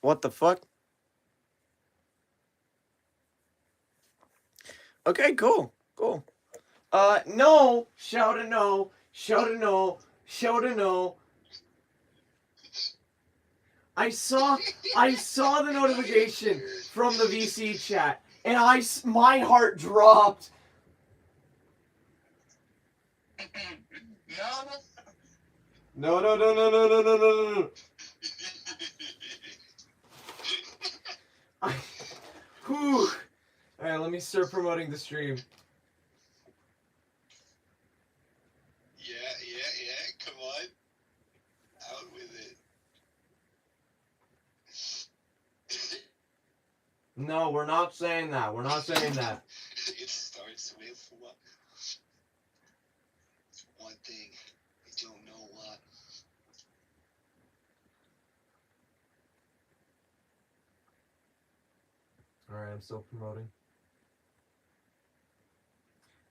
What the fuck? Okay, cool. Cool. No. Shout a no. Shout a no. Shout a no. I saw the notification from the VC chat, and my heart dropped. No, no, no, no, no, no, no, no, no. Whew. Alright, let me start promoting the stream. Yeah, come on. Out with it. No, we're not saying that. We're not saying that. It starts with one thing. I don't know what. Alright, I'm still promoting.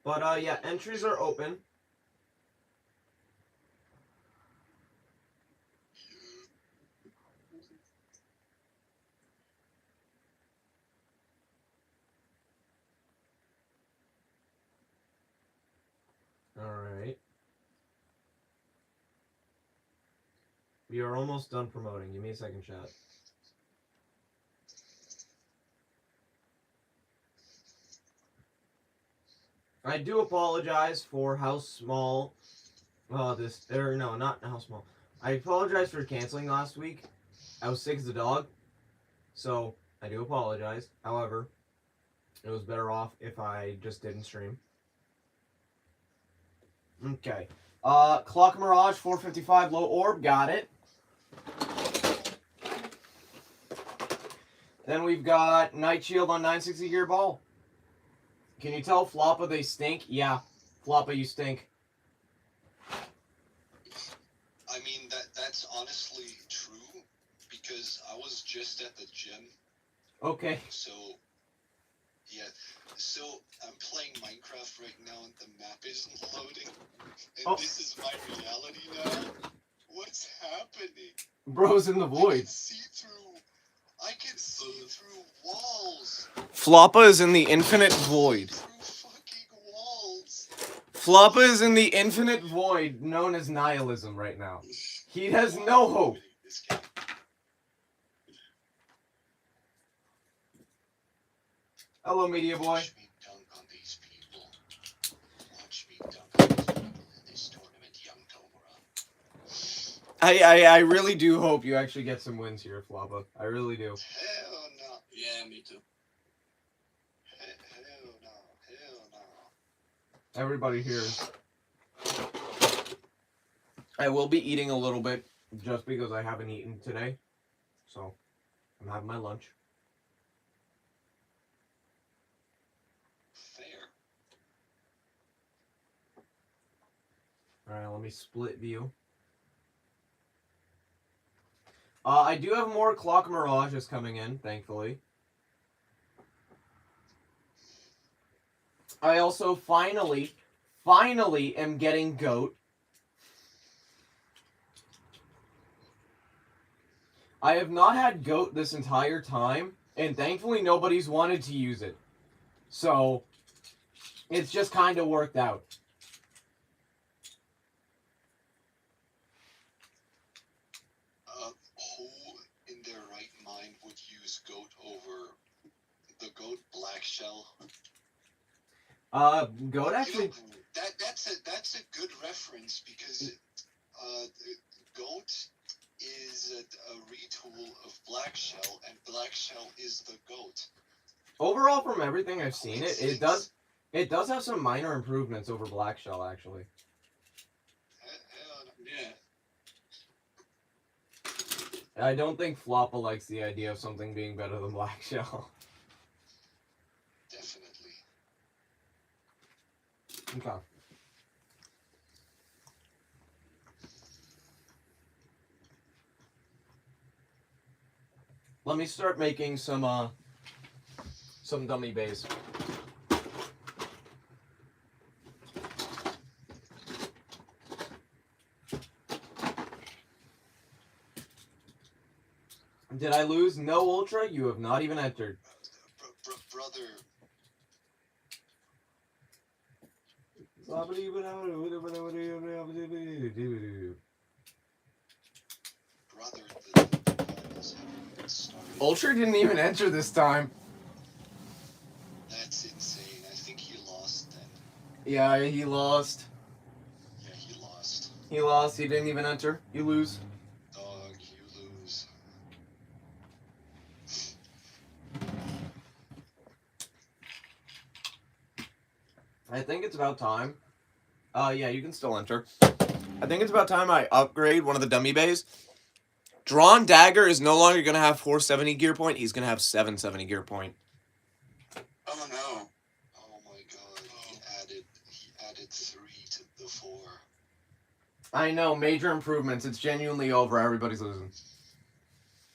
But, yeah, entries are open. Alright. We are almost done promoting. Give me a second, chat. I do apologize for how small not how small. I apologize for canceling last week. I was sick as a dog, so I do apologize. However, it was better off if I just didn't stream. Okay. Clock Mirage 455 low orb, got it. Then we've got Night Shield on 960 gear ball. Can you tell Floppa they stink? Yeah. Floppa, you stink. I mean, that's honestly true, because I was just at the gym. Okay. So, yeah. So, I'm playing Minecraft right now, and the map isn't loading. And this is my reality now. What's happening? Bro's in the void. I can see through walls. Floppa is in the infinite void. Through fucking walls. Floppa is in the infinite void known as nihilism right now. He has no hope. Hello, media boy. Watch me dunk on these people. Watch me dunk on these people in this tournament, young Tomura. I really do hope you actually get some wins here, Floppa. I really do. Hell no. Yeah, me too. Hell no. Everybody here is... I will be eating a little bit just because I haven't eaten today. So, I'm having my lunch. Fair. Alright, let me split view. I do have more Clock Mirages coming in, thankfully. I also finally am getting GOAT. I have not had GOAT this entire time, and thankfully nobody's wanted to use it. So, it's just kind of worked out. Who in their right mind would use GOAT over the GOAT Black Shell? GOAT actually... You know, that's a good reference, because GOAT is a retool of Black Shell, and Black Shell is the GOAT. Overall, from everything I've seen, it does have some minor improvements over Black Shell, actually. Yeah. I don't think Floppa likes the idea of something being better than Black Shell. Definitely. Okay. Let me start making some dummy beys. Did I lose? No, Ultra. You have not even entered. Brother. Brother, the finals haven't even started. Ultra didn't even enter this time. That's insane. I think he lost then. Yeah, he lost. Yeah, he lost. He lost. He didn't even enter. You lose. Dog, you lose. I think it's about time. Yeah, you can still enter. I think it's about time I upgrade one of the dummy bays. Drawn Dagger is no longer going to have 470 gear point. He's going to have 770 gear point. Oh no. Oh my god. He added 3 to the 4. I know, major improvements. It's genuinely over. Everybody's losing.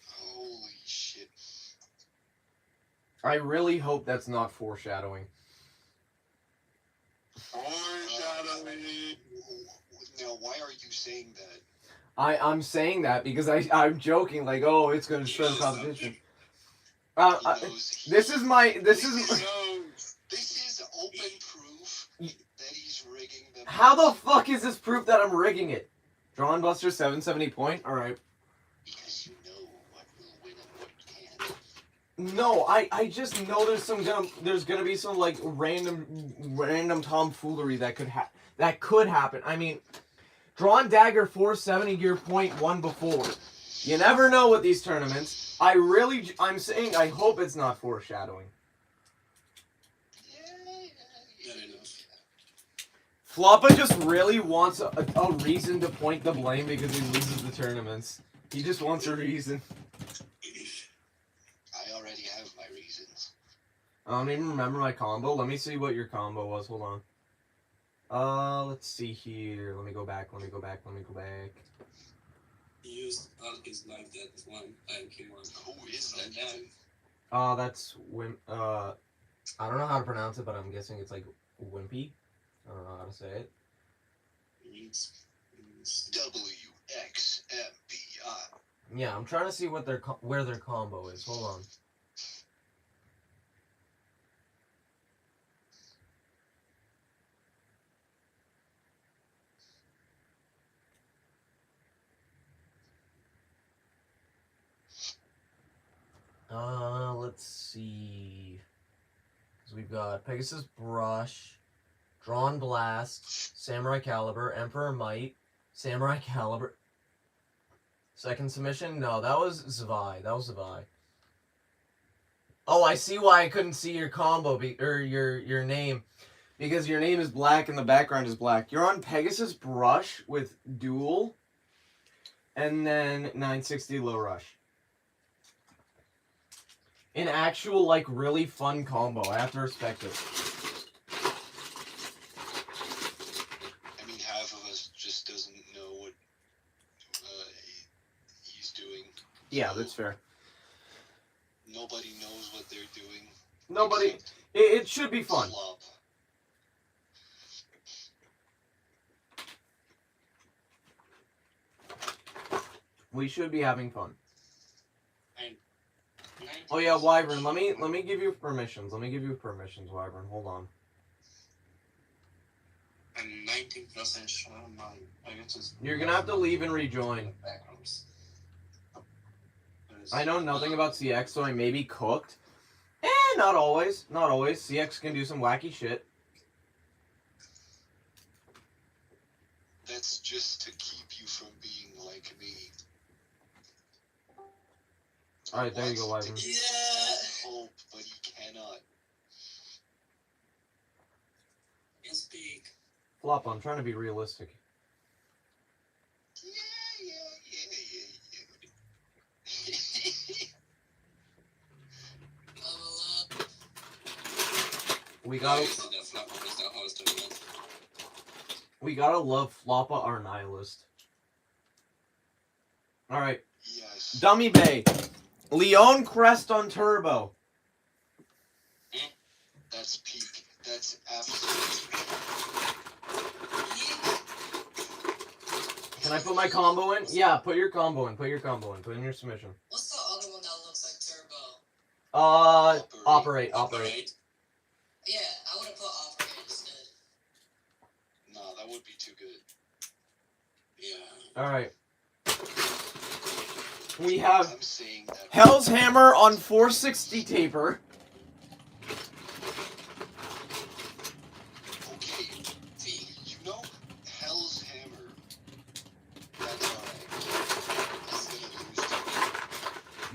Holy shit. I really hope that's not foreshadowing. Foreshadowing. Now, why are you saying that? I'm saying that because I'm joking, like, oh, it's going to start competition. This is open proof that he's rigging them. How the fuck is this proof that I'm rigging it? Drawn Buster 770 point? Alright. Because you know what will win and what can't. No, I just know there's gonna be some like random tomfoolery that could happen. I mean, Drawn Dagger 470 gear point won before. You never know with these tournaments. I'm saying I hope it's not foreshadowing. Floppa just really wants a reason to point the blame because he loses the tournaments. He just wants a reason. I already have my reasons. I don't even remember my combo. Let me see what your combo was. Hold on. Let's see here. Let me go back. He used his life that one time he won. Who is that guy? That's I don't know how to pronounce it, but I'm guessing it's like Wimpy. I don't know how to say it. WXMPI. Yeah, I'm trying to see what where their combo is. Hold on. Let's see. So we've got Pegasus Brush, Drawn Blast, Samurai Caliber, Emperor Might, Samurai Caliber. Second submission? No, that was Zvai. Oh, I see why I couldn't see your combo or your name. Because your name is black and the background is black. You're on Pegasus Brush with Duel. And then 960 Low Rush. An actual, like, really fun combo. I have to respect it. I mean, half of us just doesn't know what he's doing. Yeah, that's fair. Nobody knows what they're doing. Nobody. It should be fun. Flop. We should be having fun. Oh yeah, Wyvern, let me give you permissions. Wyvern. Hold on. I'm 19% sure You're gonna have to leave and rejoin. I know nothing about CX, so I may be cooked. Not always. CX can do some wacky shit. That's just to keep you from being like me. Alright, there you go, Wyvern. Yeah. Hope, but he cannot. Can speak. Flop, I'm trying to be realistic. Yeah. We gotta love Floppa, our nihilist. Alright. Yes. Dummy Bay. Leon Crest on Turbo. That's peak. That's absolute. Can I put my combo in? Yeah, put your combo in. Put in your submission. What's the other one looks like turbo. Operate. Yeah, I would have put operate instead. Nah, that would be too good. Yeah. Alright. We have I'm saying that. Hell's Hammer on 460 taper. Okay, you know, Hell's Hammer. That's alright.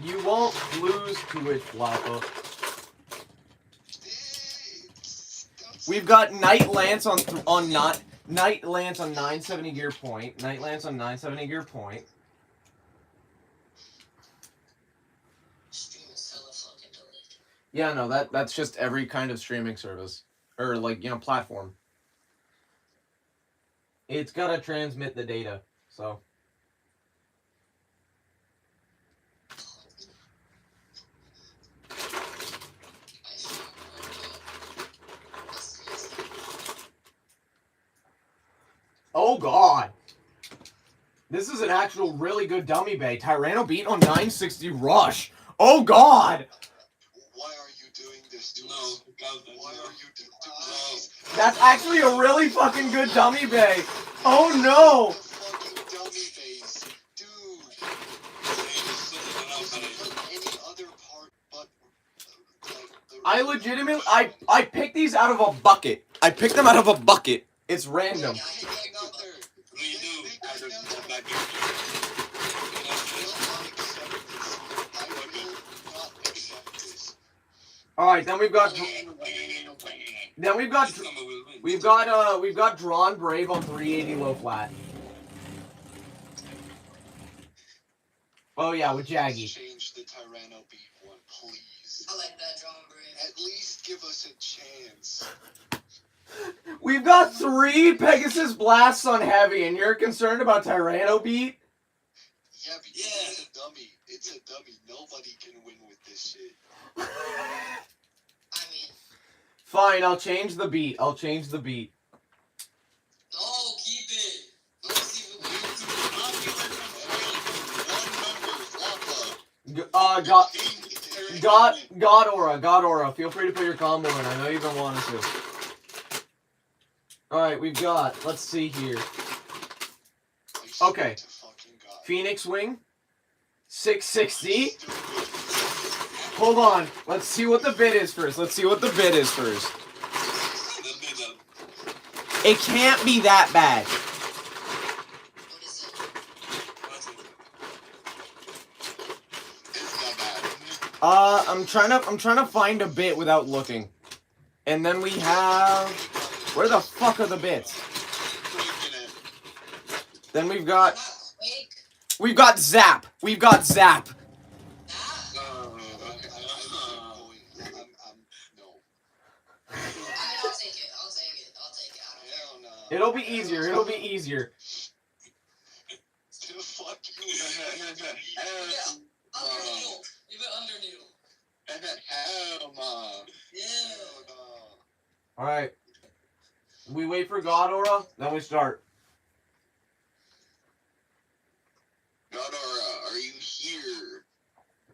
You won't lose to it, Floppa. We've got Night Lance on 970 gear point. Night Lance on 970 gear point. Stream is hella fucking delayed. Yeah, no, that's just every kind of streaming service. Or, like, you know, platform. It's gotta transmit the data, so. Oh, God. This is an actual really good dummy bay. Tyranno beat on 960 rush. Oh, God. Why are you doing this to No, us? God, Why no. are you doing this? That's actually a really fucking good dummy bay. Oh, no. The fucking dummy base. Dude. Any other part but I legitimately, I picked these out of a bucket. I picked them out of a bucket. It's random. Yeah, I hit that number. We do. All right, then we've got Drawn Brave on 380 low flat. Oh yeah, with Jaggy. Change the Tyranno beat one, please. I like that John Brave. At least give us a chance. We've got 3 Pegasus Blasts on heavy, and you're concerned about Tyranno beat? Yeah, because it's a dummy. It's a dummy. Nobody can win with this shit. I mean, Fine, I'll change the beat. no, keep it. Let's see if God Aura. Feel free to put your combo in. I know you've been wanting to. Alright, we've got, let's see here. Okay. Phoenix Wing, 660. Hold on. Let's see what the bid is first. It can't be that bad. what is it? I'm trying to find a bit without looking. And then we have, where the fuck are the bits? Then we've got Zap. That? I'll take it. I don't care. It'll be easier. Fuck you. Under needle. Even under needle. Hell no. Yeah. Alright. We wait for God Aura, then we start. God Aura, are you here?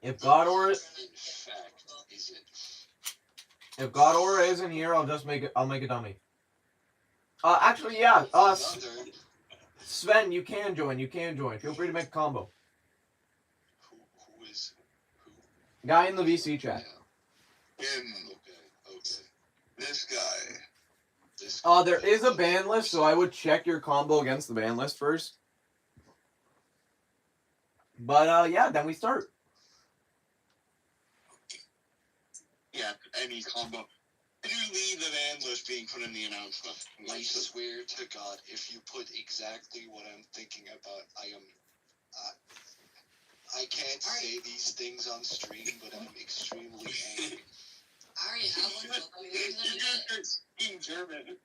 If God Aura In fact, is it? If God Aura isn't here, I'll make a dummy. Actually, yeah. Sven, you can join. Feel free to make a combo. Who is who? Guy in the VC chat. Yeah. Him. Okay. This guy. There is a ban list, so I would check your combo against the ban list first. But yeah, then we start. Yeah, any combo. I do need the ban list being put in the announcement. I swear to God, if you put exactly what I'm thinking about, I can't say these things on stream, but I'm extremely angry. I already have one, so let me speaking German.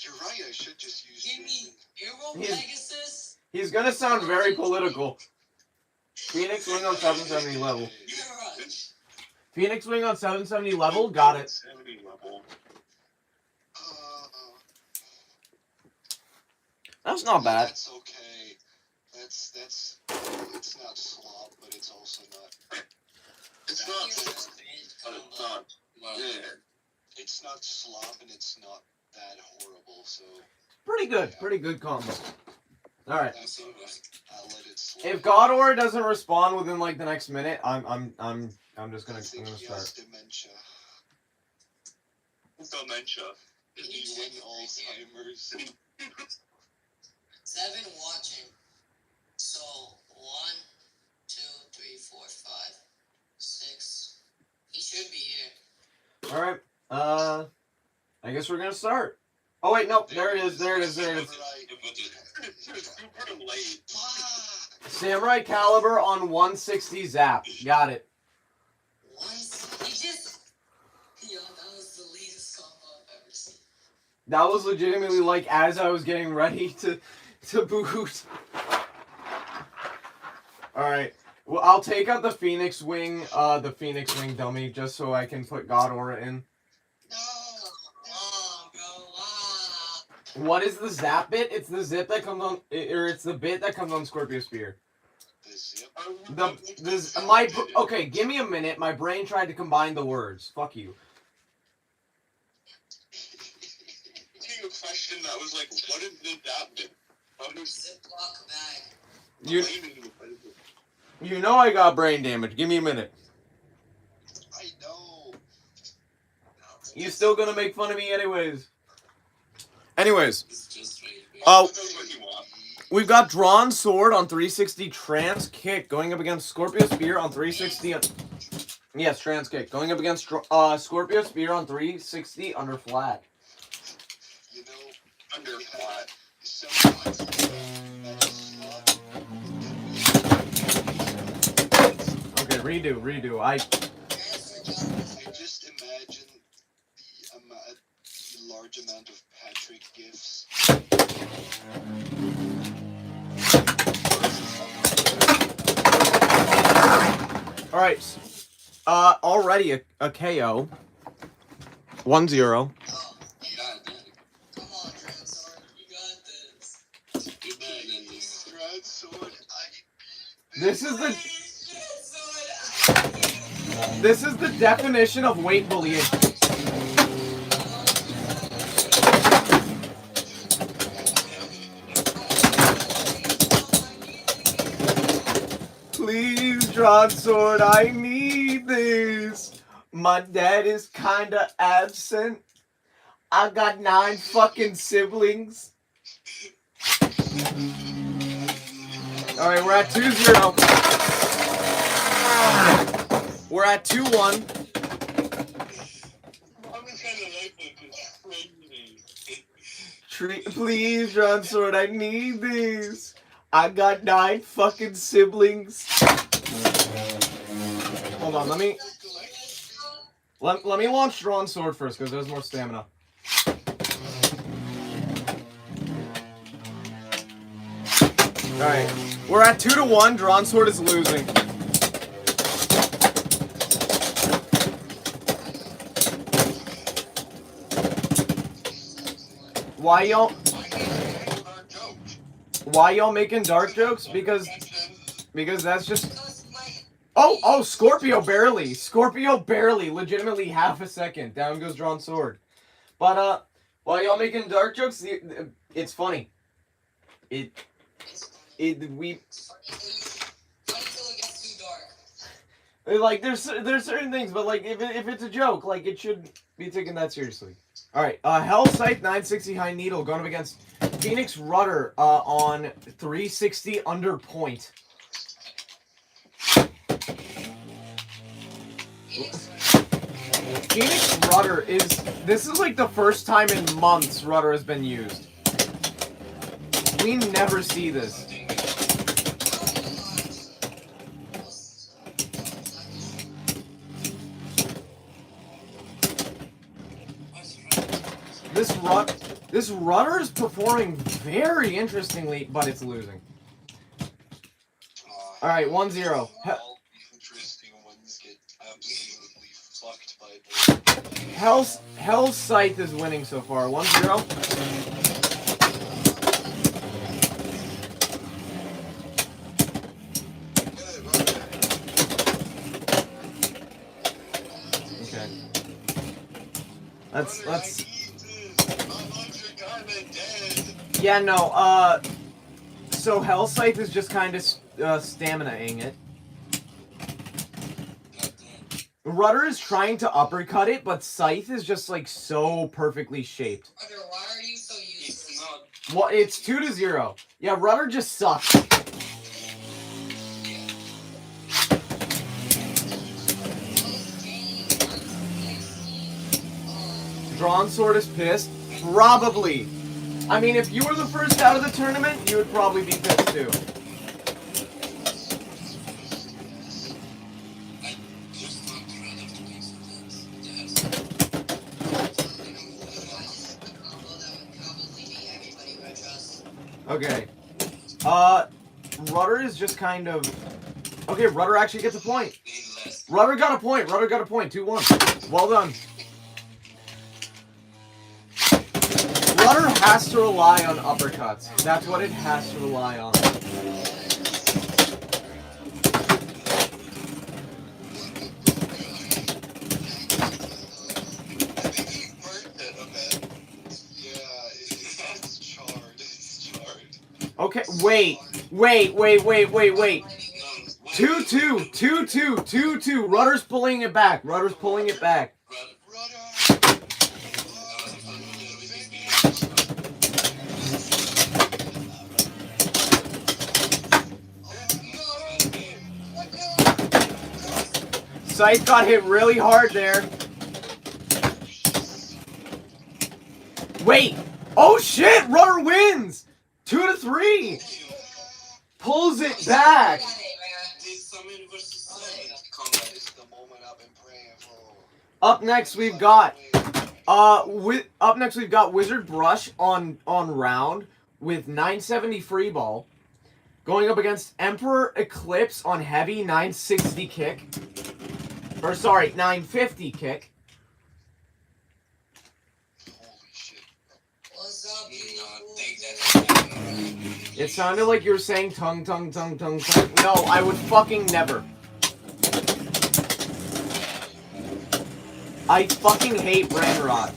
You're right, I should just use Give me Hero He's- Pegasus. He's gonna sound very political. Phoenix Wing on 770 level. Garage. Phoenix Wing on 770 level, got it. 70 level. That's not bad. That's okay. That's it's not slop, but it's also not. It's not bad, but it's not. Yeah. It's not slop and it's not that horrible. So Pretty good. Yeah. Pretty good combo. All right. that's alright. I'll let it slide. If Godor doesn't respond within like the next minute, I'm just I gonna think he start. has dementia. Dementia. Did he win Alzheimer's? 7 watching. So 1, 2, 3, 4, 5, 6. He should be here. All right. I guess we're gonna start. Oh wait, no, there it is. Right. Super late. Fuck. Samurai Caliber on 160 zap. Got it. He just. Yo, that was the latest combo I've ever seen. That was legitimately like as I was getting ready to boot. All right. Well, I'll take out the Phoenix Wing dummy just so I can put God Aura in. No. Oh, bro, wow. What is the zap bit? It's the zip that comes on, or it's the bit that comes on Scorpio Spear. The zip. Okay, give me a minute. My brain tried to combine the words. Fuck you. A question that was like, what is the that bit? Ziploc bag. You know I got brain damage. Give me a minute. I know. You still gonna make fun of me anyways. Anyways, It's just right. Oh. That's what you want. we've got Drawn Sword on 360 Trans Kick going up against Scorpio Spear on 360. Yes, Trans Kick going up against Scorpio Spear on 360 under flat. You know, Under flat. Okay, redo. I just imagine the large amount of Patrick gifts. All right. Already a KO. 1-0. Oh, yeah. God damn. Come on, Dransword. You got this. You better than this. Dread sword, This is the Dransword. this is the definition of weight bullying. Please, Drawn Sword, I need this. My dad is kinda absent. I got 9 fucking siblings. Alright, we're at 2-0. We're at 2-1. Please, Drawn Sword, I need these. I got 9 fucking siblings. Hold on, let me launch Drawn Sword first because there's more stamina. Alright, we're at 2-1. Drawn Sword is losing. Why y'all making dark jokes? Because that's just. Oh, Scorpio barely, legitimately half a second. Down goes Drawn Sword. But while y'all making dark jokes, it's funny. We. Like there's certain things, but like if it's a joke, like it should be taken that seriously. All right, Hell Scythe 960 High Needle going up against Phoenix Rudder on 360 under point. Phoenix Rudder this is like the first time in months Rudder has been used. We never see this. This Rudder is performing very interestingly, but it's losing. All right, 1-0. All interesting ones get absolutely fucked by Hell's Scythe is winning so far. 1-0. Let's. I need this. My lungs are kinda dead. Yeah, no. So Hell Scythe is just kind of stamina-ing it. Rudder is trying to uppercut it, but Scythe is just like so perfectly shaped. Rudder, why are you so useless? It's not. Well, it's 2-0. Yeah, Rudder just sucks. Drawn Sword is pissed? Probably. I mean, if you were the first out of the tournament, you would probably be pissed too. Okay. Rudder is just kind of... Okay, Rudder actually gets a point. Rudder got a point. Rudder got a point. 2-1. Well done. Rudder has to rely on uppercuts. That's what it has to rely on. It's charred. It's charred. Okay, wait. 2-2. 2-2. 2-2. Rudder's pulling it back. Rudder's pulling it back. Scythe got hit really hard there. Wait! Oh shit! Rudder wins! 2-3! Pulls it back! Up next we've got Wizard Brush on round with 970 free ball. Going up against Emperor Eclipse on heavy 960 kick. Or sorry, 950 kick. Holy shit. What's up, It sounded like you were saying tongue. No, I would fucking never. I fucking hate brain rot.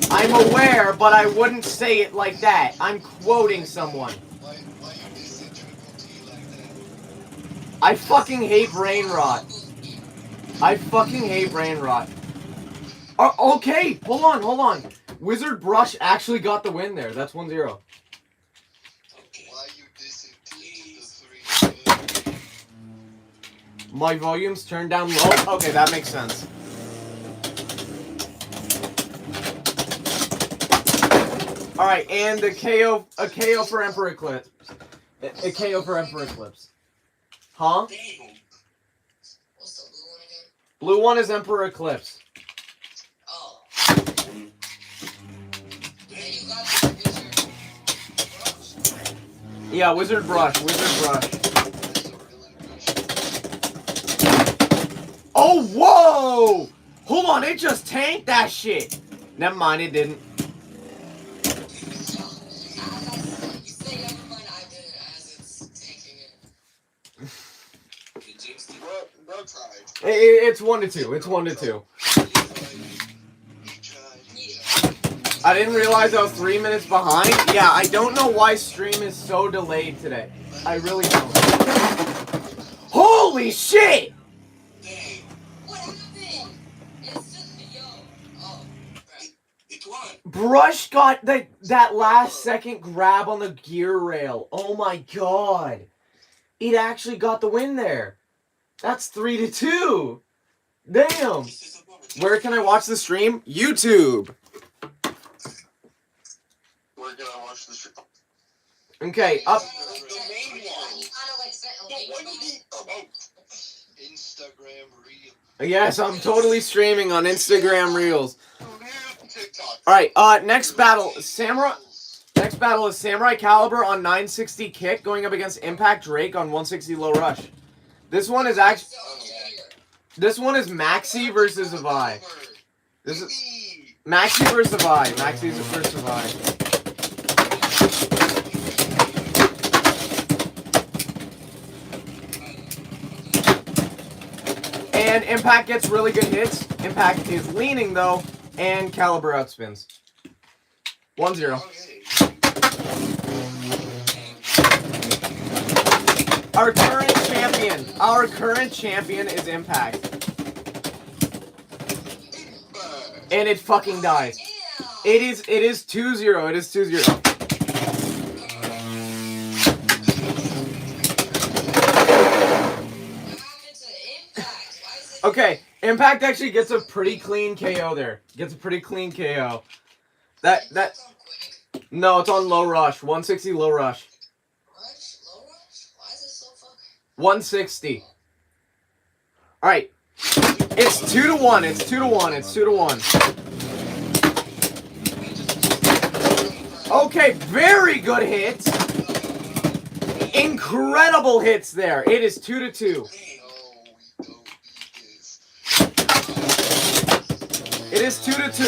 I'm aware, but I wouldn't say it like that. I'm quoting someone. Why you dissing Triple T like that? I fucking hate brain rot. I fucking hate brain rot. Okay, hold on. Wizard Brush actually got the win there. That's 1-0. Why you dissing T to the 3? My volume's turned down low. Okay, that makes sense. Alright, and a KO for Emperor Eclipse. A KO for Emperor Eclipse. Huh? What's the blue one again? Blue one is Emperor Eclipse. Oh. Then you got the wizard. Yeah, Wizard Brush. Oh, whoa! Hold on, it just tanked that shit. Never mind, it didn't. You say never mind, I did it as it's taking it. Bro tried. It's 1-2. It's 1-2. I didn't realize I was 3 minutes behind. Yeah, I don't know why stream is so delayed today. I really don't. Holy shit! What happened? It's just yo. Oh, right. It won. Brush got that last second grab on the gear rail. Oh my god. It actually got the win there. That's 3-2. Damn. Where can I watch the stream? YouTube. We're gonna watch the stream. Okay, up. The main one. You kinda like sent a But link what from did it. he promote? Instagram reel. Yes, I'm totally streaming on Instagram Reels. TikTok. Alright, next battle. Next battle is Samurai Caliber on 960 kick going up against Impact Drake on 160 low rush. This one is actually Maxi versus Avai. This is Maxi versus Avai. Maxi versus Avai. And Impact gets really good hits. Impact is leaning, though, and Caliber outspins. 1-0. Okay. Our current champion is Impact. And it fucking dies. It is 2-0. It is 2-0. Okay, Impact actually gets a pretty clean KO there. Gets a pretty clean KO. That no, it's on low rush. 160 low rush. Low rush? Why is it so fucking? 160. All right. It's 2-1. It's 2-1. It's 2-1. Okay, very good hits. Incredible hits there. It is 2-2. It is 2-2.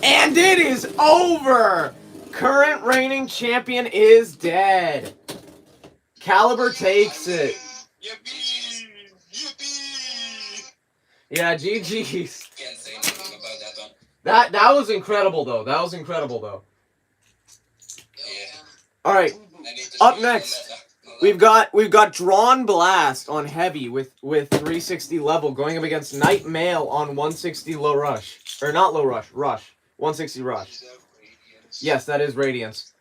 And it is over. Current reigning champion is dead. Caliber takes it. Yippee! Yippee! Yeah, GG's. Can't say anything about that one. That was incredible though. That was incredible though. Yeah. All right. I need to Up speak on next, that. we've got Drawn Blast on heavy with 360 level going up against Night Mail on 160 low rush. Or not low rush, rush. 160 rush. Is that Radiance? Yes, that is Radiance.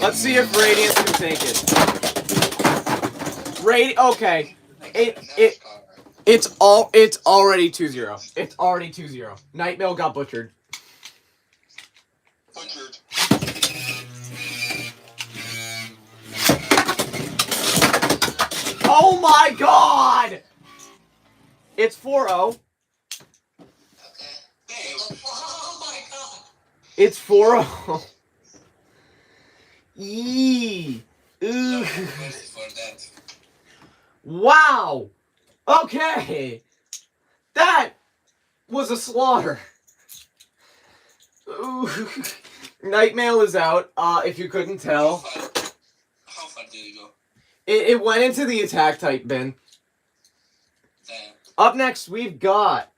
Let's see if Radiance can take it. Okay. It's already 2-0. It's already 2-0. Night Mail got butchered. Butchered. Oh my god! It's 4-0. Okay. Damn. Oh my god. It's 4-0. Yee. Ooh. For that. Wow. Okay. That was a slaughter. Ooh. Night Mail is out, if you couldn't tell. How far did it go? It went into the attack type bin. Damn. Up next, we've got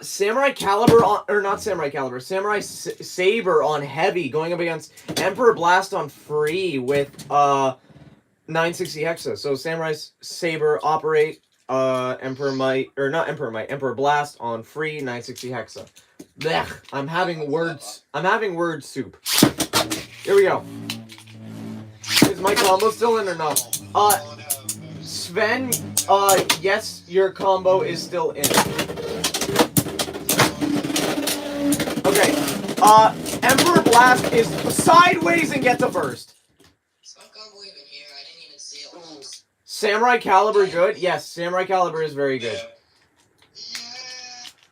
Samurai Caliber on, or not Samurai Caliber, Samurai Saber on heavy going up against Emperor Blast on free with 960 hexa. So Samurai Saber operate, Emperor Might, or not Emperor Might, Emperor Blast on free 960 hexa. Blech, I'm having word soup. Here we go. Is my combo still in or no? Sven, yes, your combo is still in. Okay, Emperor Blast is sideways and gets a burst. Is my combo even here? I didn't even see it. Samurai Caliber good? Yes, Samurai Caliber is very good.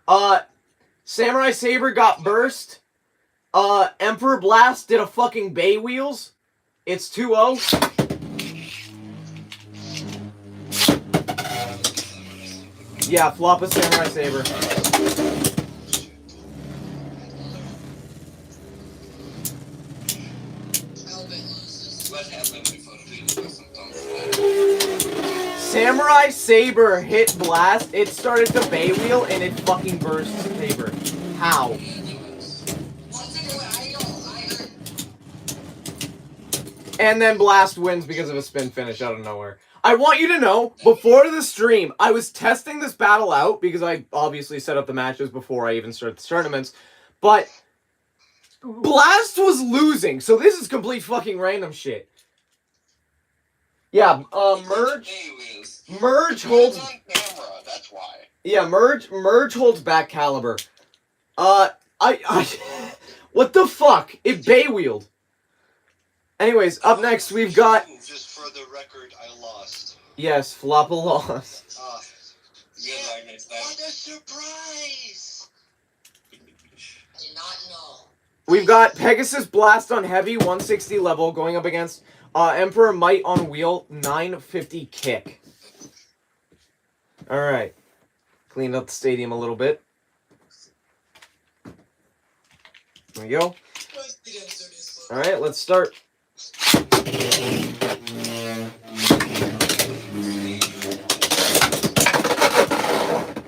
Yeah. Samurai Saber got burst. Emperor Blast did a fucking Bay Wheels. It's 2-0. Yeah, flop a Samurai Saber. What happened before really sometimes? Samurai Saber hit Blast. It started to Bay Wheel and it fucking burst Saber. How? And then Blast wins because of a spin finish out of nowhere. I want you to know, before the stream, I was testing this battle out because I obviously set up the matches before I even started the tournaments. But Blast was losing, so this is complete fucking random shit. Yeah, Merge holds. On camera, that's why. Yeah, Merge holds back Caliber. What the fuck? It Bay Wheeled. Anyways, up next we've got. Just for the record, I lost. Yes, Floppa lost. Good luck next time. What a surprise! I did not know. We've got Pegasus Blast on heavy, 160 level, going up against Emperor Might on wheel, 950 kick. Alright. Clean up the stadium a little bit. There we go. Alright, let's start.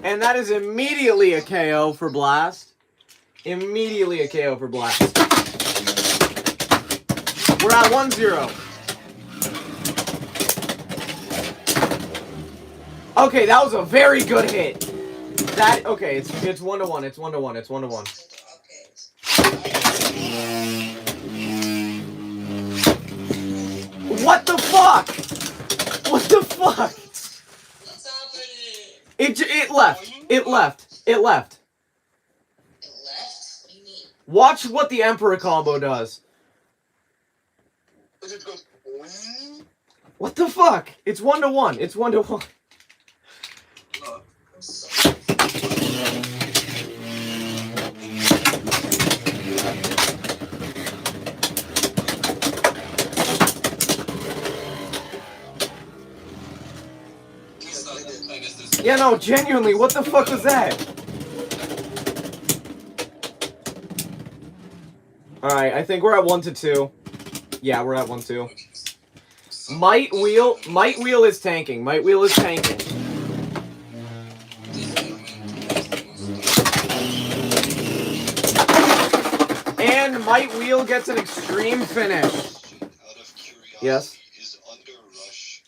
And that is immediately a KO for Blast. Immediately a KO for Blast. We're at 1-0. Okay, that was a very good hit. Okay, it's 1-1. It's 1-1. It's 1-1. What the fuck? What the fuck? What's happening? It left. It left. It left. It left? What do you mean? Watch what the Emperor combo does. It just goes. What the fuck? It's 1-1. It's 1-1. I'm sorry. Yeah, no, genuinely, what the fuck was that? Alright, I think we're at 1-2. Yeah, we're at 1-2. Might Wheel is tanking. Might Wheel is tanking. And Might Wheel gets an extreme finish. Out of curiosity, Yes. is Underrush.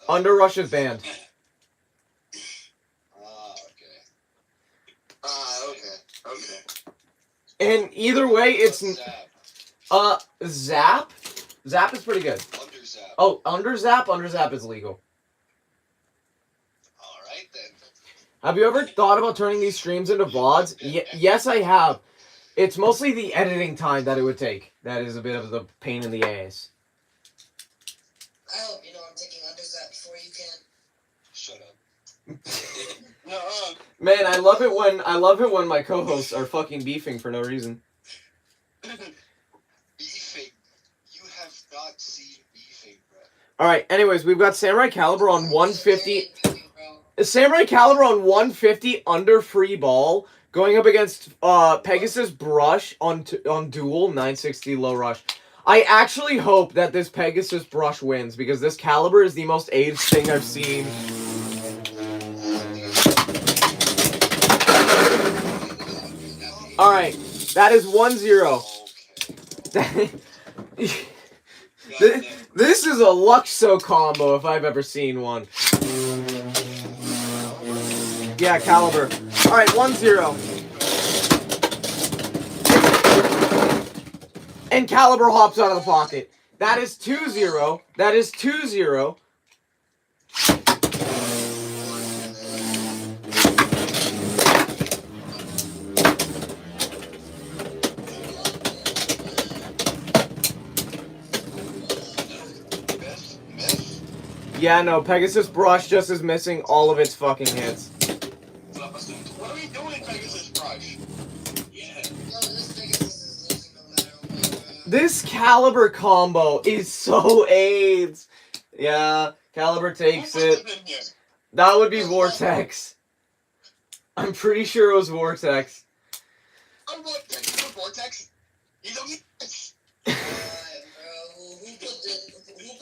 Underrush is banned. Okay. And either way, it's Zap. Zap. Zap is pretty good. Underzap. Oh, Underzap is legal. Alright then. Have you ever thought about turning these streams into VODs? Yes, I have. It's mostly the editing time that it would take. That is a bit of the pain in the ass. I hope you know I'm taking Underzap before you can. Shut up. No. Man, I love it when my co-hosts are fucking beefing for no reason. Beefing. You have not seen beefing, bro. Alright, anyways, we've got Samurai Caliber on 150. Bro. Samurai Caliber on 150 under free ball, going up against Pegasus Brush on duel 960 low rush. I actually hope that this Pegasus Brush wins because this Caliber is the most aged thing I've seen. Alright, that is 1-0. This is a Luxo combo if I've ever seen one. Yeah, Caliber. Alright, 1-0. And Caliber hops out of the pocket. That is 2-0. That is 2-0. Yeah, no, Pegasus Brush just is missing all of its fucking hits. What are we doing, Pegasus Brush? Yeah. Yo, this Pegasus is losing no matter what, bro. This Caliber combo is so AIDS. Yeah, Caliber takes Who put it. this in here? That would be Vortex. I'm pretty sure it was Vortex. I'm going Pegasus Vortex. You don't get this. Alright, bro. Who put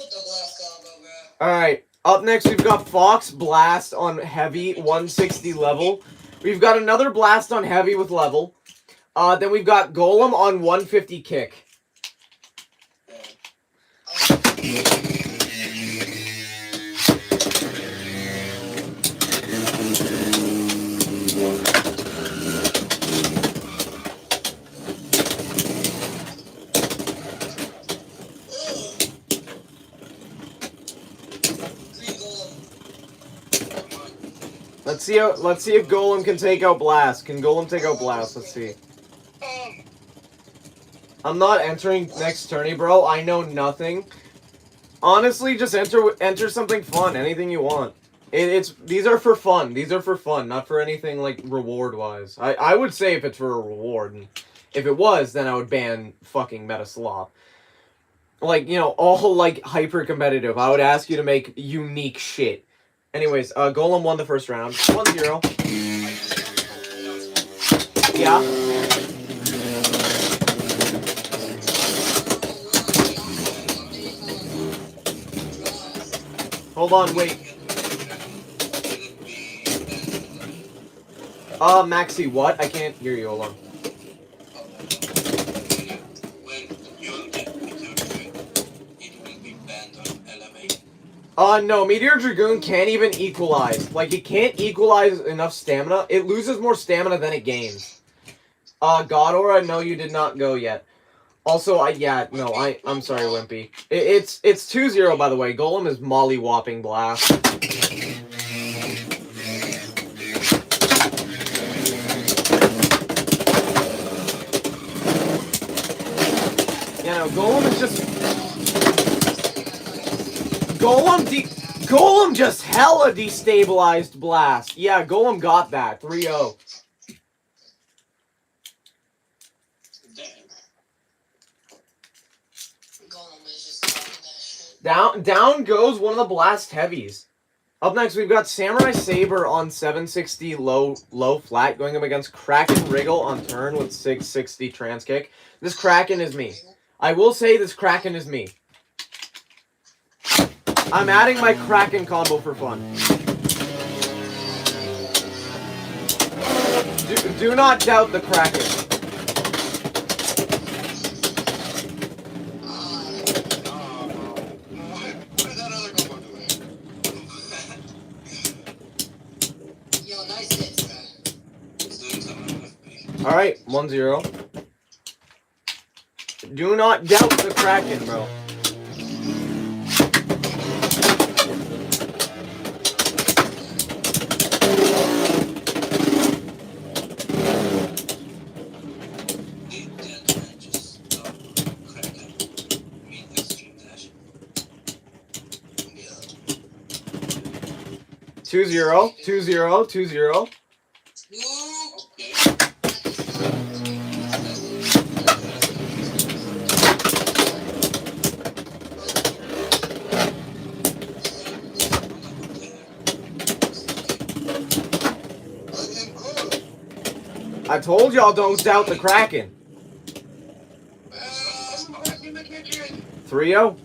the blast combo, bro? Alright, up next we've got Fox Blast on Heavy, 160 level. We've got another Blast on Heavy with level. Then we've got Golem on 150 kick. Let's see if Golem can take out Blast. Can Golem take out Blast? Let's see. I'm not entering next tourney, bro. I know nothing. Honestly, just enter something fun. Anything you want. These are for fun. These are for fun, not for anything like reward wise. I would say if it's for a reward, and if it was, then I would ban fucking Meta Slop. Like, you know, all like hyper competitive. I would ask you to make unique shit. Anyways, Golem won the first round. 1-0. Yeah. Hold on, wait. Maxi, what? I can't hear you. Hold on. No, Meteor Dragoon can't even equalize. Like, it can't equalize enough stamina. It loses more stamina than it gains. God Aura, no, you did not go yet. Also, I'm sorry, Wimpy. It's 2-0, by the way. Golem is molly-whopping blast. Yeah, no, Golem is just... Golem just hella destabilized blast. Yeah, Golem got that. 3-0. Down goes one of the blast heavies. Up next, we've got Samurai Saber on 760 low flat, going up against Kraken Wriggle on turn with 660 trans kick. This Kraken is me. I will say this Kraken is me. I'm adding my Kraken combo for fun. Do not doubt the Kraken. What is that other combo doing? Yo, nice hits, man. Alright, 1-0. Do not doubt the Kraken, bro. Two zero. I told y'all don't doubt the Kraken. 3-0.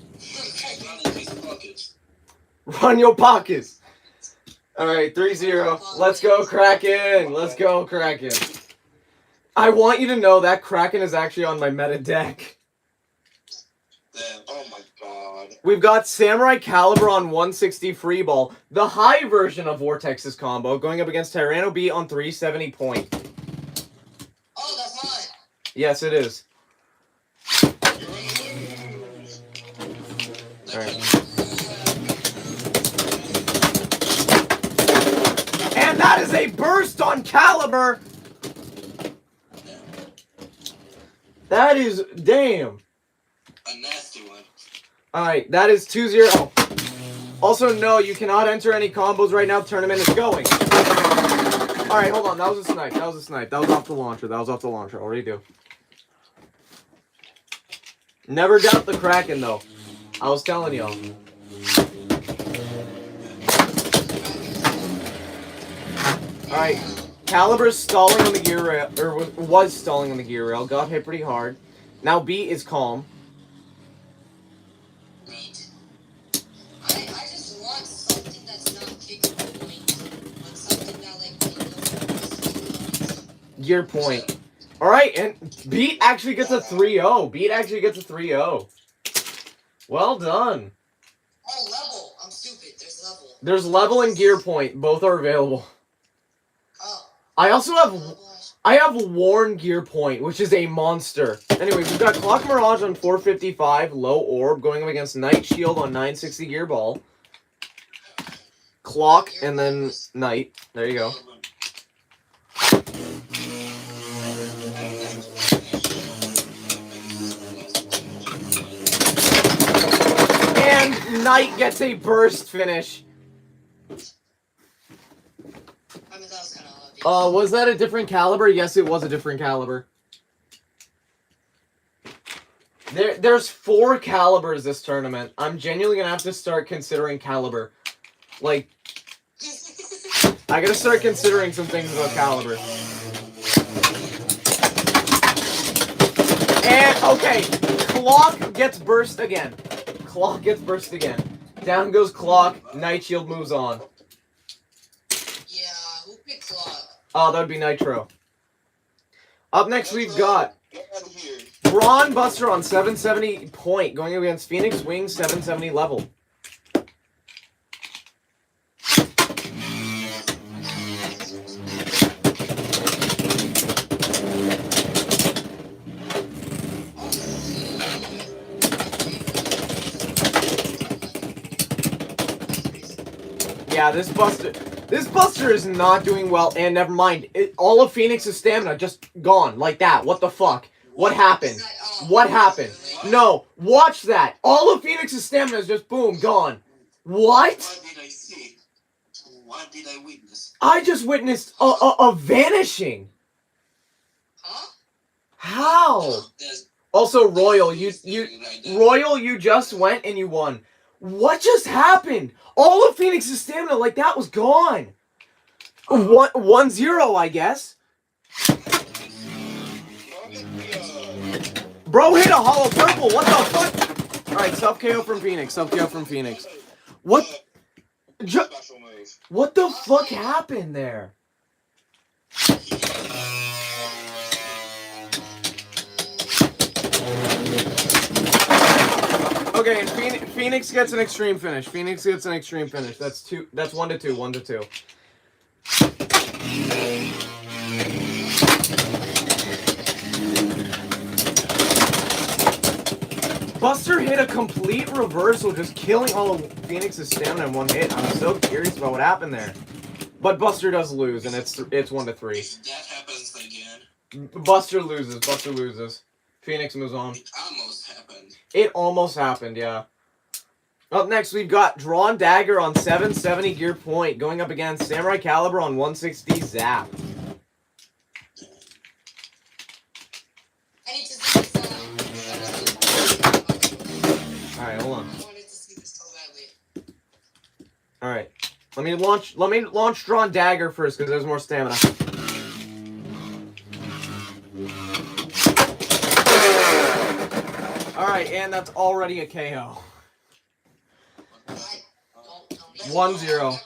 Run your pockets. Alright, 3-0. Let's go, Kraken. Let's go, Kraken. I want you to know that Kraken is actually on my meta deck. Oh my god. We've got Samurai Caliber on 160 free ball. The high version of Vortex's combo going up against Tyranno B on 370 point. Oh, that's mine. Yes, it is. Alright. And that is a burst on Caliber! That is... damn. A nasty one. Alright, that is 2-0. Also, no, you cannot enter any combos right now. Tournament is going. Alright, hold on. That was a snipe. That was off the launcher. Already do. Never doubt the Kraken, though. I was telling y'all. Alright. Caliber's stalling on the gear rail, or was stalling on the gear rail. Got hit pretty hard. Now B is calm. Wait. I just want something that's not kick point. But something that, like, Gear point. Alright, and Beat actually gets a 3-0. Well done. Oh, level. I'm stupid. There's level. There's level and gear point. Both are available. Oh. I also have... I have Worn Gear Point, which is a monster. Anyway, we've got Clock Mirage on 455, low orb, going up against Night Shield on 960 gear ball. Clock, and then Night. There you go. And Night gets a burst finish. I mean, that was kind of obvious. Was that a different caliber? Yes, it was a different caliber. There's 4 calibers this tournament. I'm genuinely gonna have to start considering caliber. Like, I gotta start considering some things about caliber. And, okay, Clock gets burst again. Down goes Clock. Night Shield moves on. Yeah, who picked Clock? Oh, that would be Nitro. Up next, we've got Get out of here. Braun Buster on 770 point, going against Phoenix Wing 770 level. Yeah, this Buster is not doing well, and never mind. All of Phoenix's stamina just gone like that. What the fuck? What happened? What happened? No, watch that. All of Phoenix's stamina is just boom, gone. What? What did I see? What did I witness? I just witnessed a vanishing. Huh? How? There's Also, Royal, you right there. Royal, you just went and you won. What just happened? All of Phoenix's stamina like that was gone. 1-0, I guess. Bro hit a hollow purple. What the fuck? All right, self KO from Phoenix. Self KO from Phoenix. What? Special move. What the fuck happened there? Okay, and Phoenix gets an extreme finish. Phoenix gets an extreme finish. That's 2. That's 1-2. 1-2. Buster hit a complete reversal, just killing all of Phoenix's stamina in one hit. I'm so curious about what happened there. But Buster does lose, and it's 1-3. If that happens again, Buster loses. Buster loses. Phoenix moves on. it almost happened. It almost happened, yeah. Up next, we've got Drawn Dagger on 770 gear point, going up against Samurai Caliber on 160 zap. I need to see this. Alright, hold on. I wanted to see this so badly. Alright. Let me launch Drawn Dagger first, because there's more stamina. Alright, and that's already a KO. 1-0. Never mind.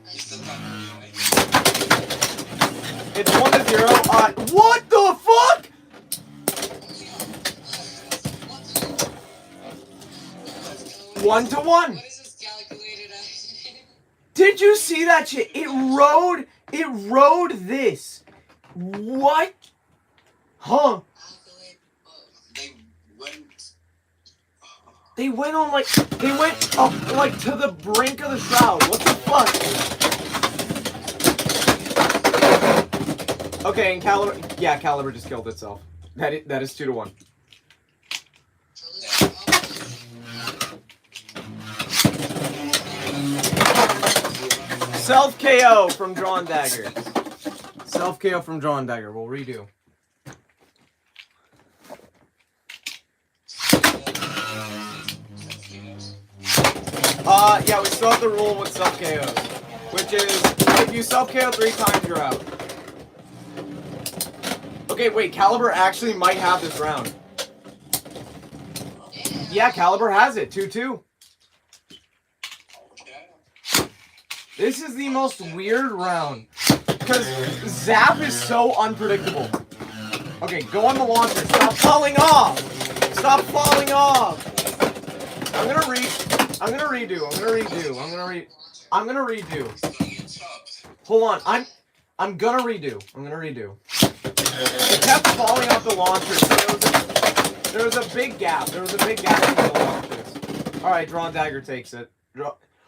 It's the time anyway. It's 1-0. What the fuck? One to one. What is this calculated at? Did you see that shit? It rode this. What? Huh? They went. They went up like to the brink of the shroud. What the fuck? Okay, and Caliber just killed itself. That is 2-1. Self KO from Drawn Dagger. Self KO from Drawn Dagger. We'll redo. Yeah, we still have the rule with self KOs, which is if you self KO 3 times, you're out. Okay, wait, Caliber actually might have this round. Yeah, Caliber has it. 2-2. This is the most weird round because Zap is so unpredictable. Okay, go on the launcher. Stop falling off. Stop falling off. I'm gonna redo. I'm gonna redo. Hold on. I'm gonna redo. It kept falling off the launcher. So there was a big gap. There was a big gap between the launchers. All right, Drawn Dagger takes it.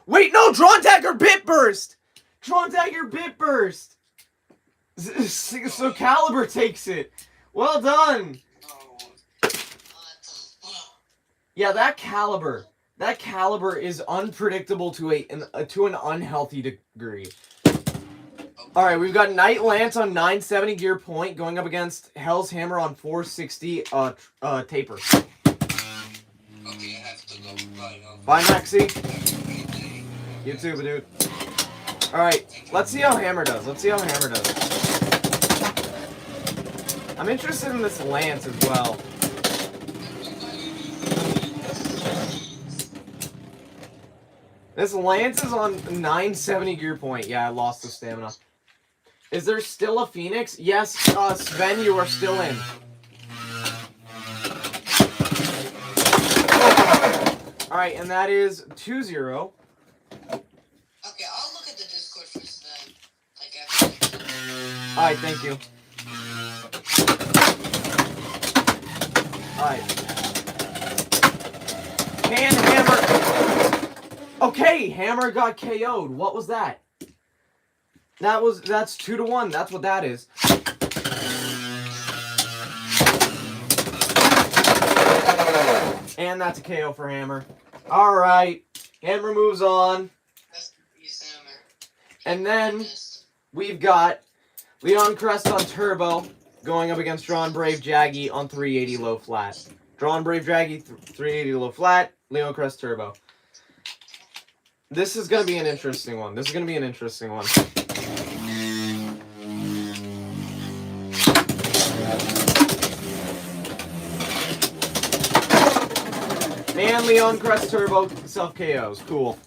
Wait, no, Drawn Dagger bit burst. Drawn Dagger bit burst. So Caliber takes it. Well done. Yeah, that caliber is unpredictable to an unhealthy degree. All right, we've got Night Lance on 970 gear point going up against Hell's Hammer on 460 taper. Okay, I have to go. Bye, Maxie. You too, dude. All right, let's see how Hammer does. I'm interested in this Lance as well. This Lance is on 970 gear point. Yeah, I lost the stamina. Is there still a Phoenix? Yes, Sven, you are still in. Alright, and that is 2-0. Okay, I'll look at the Discord for Sven. Like after. Alright, thank you. Alright. And Hammer. Okay, Hammer got KO'd. What was that? That's 2-1. That's what that is. And that's a KO for Hammer. Alright. Hammer moves on. Rest in peace, Hammer. And then Yes. we've got Leon Crest on Turbo going up against Drawn Brave Jaggy on 380 low flat. Drawn Brave Jaggy 380 low flat. Leon Crest Turbo. This is going to be an interesting one. And Leon Crest Turbo self KOs. Cool.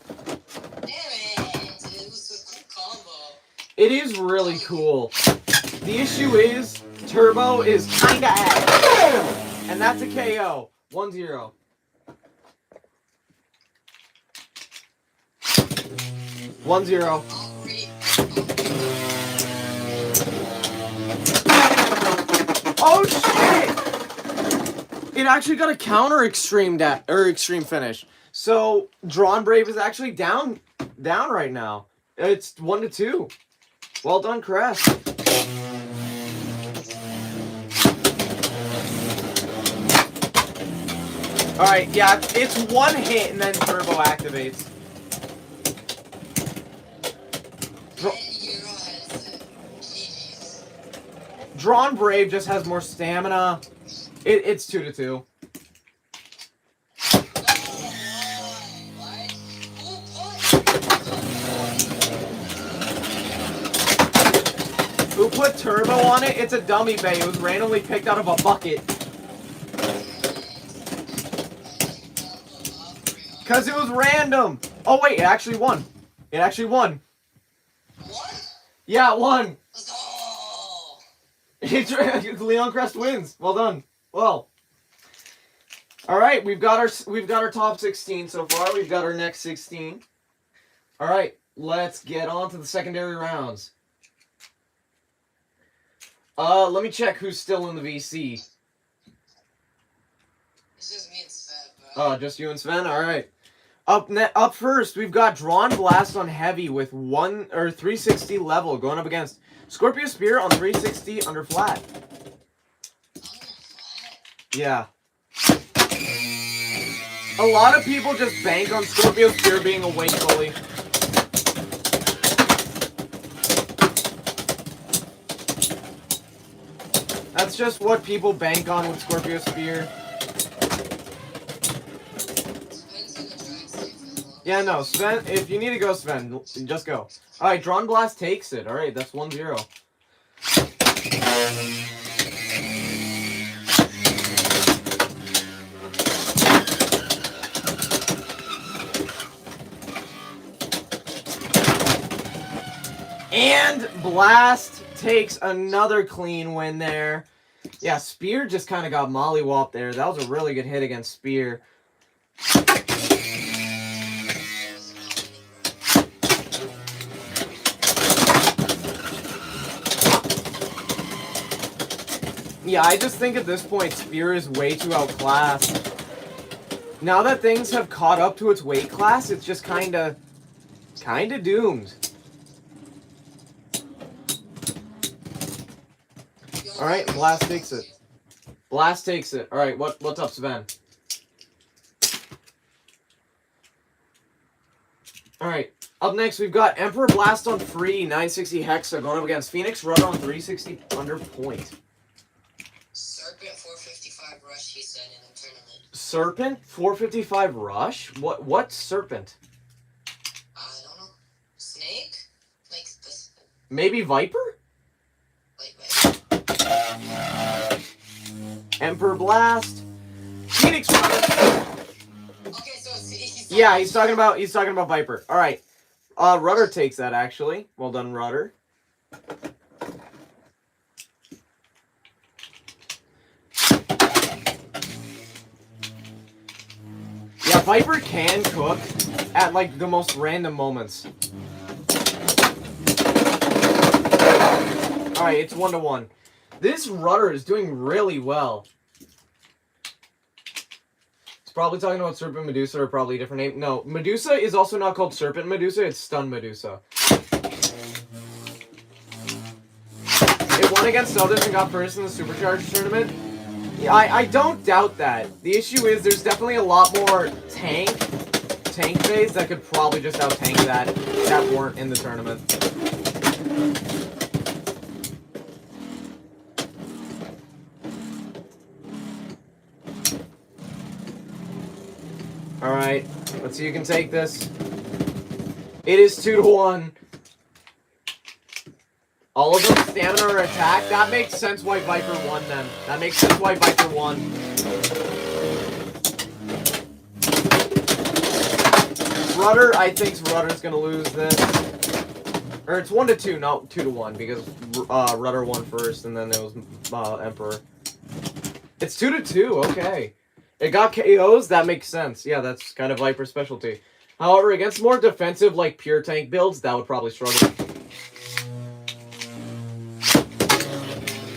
Damn it! It was a cool combo. It is really cool. The issue is Turbo is kinda ass. And that's a KO. 1-0. One zero. Oh shit! It actually got a counter extreme extreme finish. So Drawn Brave is actually down right now. It's 1-2. Well done, Crest. Alright, yeah, it's one hit and then Turbo activates. Drawn Brave just has more stamina. It's 2-2. Who put Turbo on it? It's a dummy bay. It was randomly picked out of a bucket. Because it was random. Oh, wait, it actually won. What? Yeah, it won. Let's go! Leon Crest wins. Well done. Well. All right, we've got our top 16 so far. We've got our next 16. All right, let's get on to the secondary rounds. Let me check who's still in the VC. It's just me and Sven, bro. Oh, just you and Sven. All right. Up first, we've got Drawn Blast on heavy with 360 level going up against Scorpio Spear on 360 under flat. Yeah. A lot of people just bank on Scorpio Spear being a weight bully. That's just what people bank on with Scorpio Spear. Yeah, no, Sven, if you need to go, Sven, just go. Alright, Drawn Blast takes it. Alright, that's 1-0. And Blast takes another clean win there. Yeah, Spear just kind of got mollywopped there. That was a really good hit against Spear. Yeah, I just think at this point, Spear is way too outclassed. Now that things have caught up to its weight class, it's just kinda doomed. Alright, Blast takes it. Blast takes it. Alright, what's up, Sven? Alright, up next we've got Emperor Blast on free, 960 Hexa going up against Phoenix Rudder on 360 under point. Serpent 455 rush, he said in the tournament. Serpent? 455 rush? What Serpent? I don't know. Snake? Like this. Maybe Viper? Like. Emperor Blast. Phoenix Rudder. Okay, so Yeah, he's talking about Viper. All right. Rudder takes that actually. Well done, Rudder. Yeah, Viper can cook at like the most random moments. All right, it's 1-1. This Rudder is doing really well. He's probably talking about Serpent Medusa or probably a different name. No, Medusa is also not called Serpent Medusa. It's Stun Medusa. It won against Eldritch and got first in the Supercharged tournament. Yeah, I don't doubt that. The issue is there's definitely a lot more tank phase that could probably just out-tank that weren't in the tournament. Alright, let's see who can take this. It is 2-1. All of them stamina or attack. That makes sense why Viper won then. That makes sense why Viper won. Rudder, I think Rudder's gonna lose this. Or it's 1-2, no, 2-1, because Rudder won first and then it was Emperor. It's 2-2, okay. It got KOs, that makes sense. Yeah, that's kind of Viper's specialty. However, against more defensive, like pure tank builds, that would probably struggle.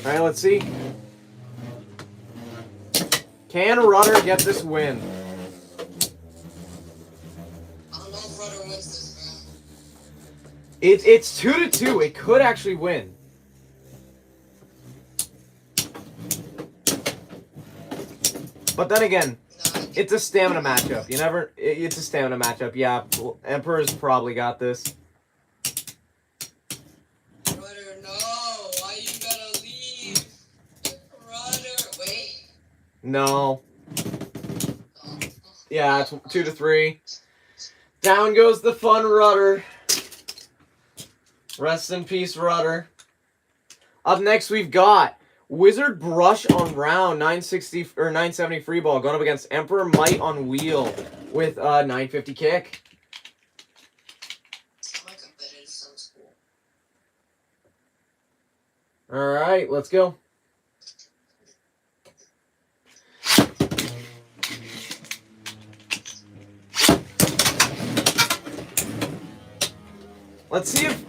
Alright, let's see. Can Rudder get this win? I don't know if Rudder wins this, bro. It's 2-2. It could actually win. But then again, it's a stamina matchup. It's a stamina matchup. Yeah, Emperor's probably got this. Rudder, no. Why you gotta leave? Rudder, wait. No. Yeah, it's 2-3. Down goes the fun Rudder. Rest in peace, Rudder. Up next, we've got Wizard Brush on round 960 or 970 free ball going up against Emperor Might on wheel with 950 kick. My competitive sounds cool. All right, let's go. Let's see if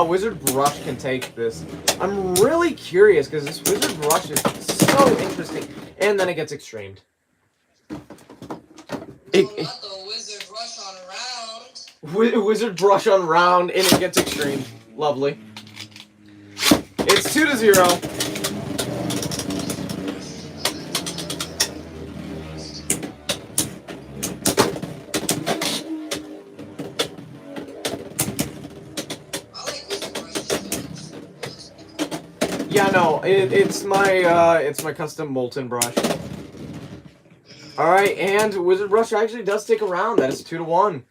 Wizard Brush can take this. I'm really curious because this Wizard Brush is so interesting. And then it gets extremed. No, not the Wizard Rush on round. Wizard Brush on round and it gets extremed. Lovely. It's 2-0. Yeah, no, it's my custom Molten Brush. All right, and Wizard Brush actually does take a round. That is 2-1.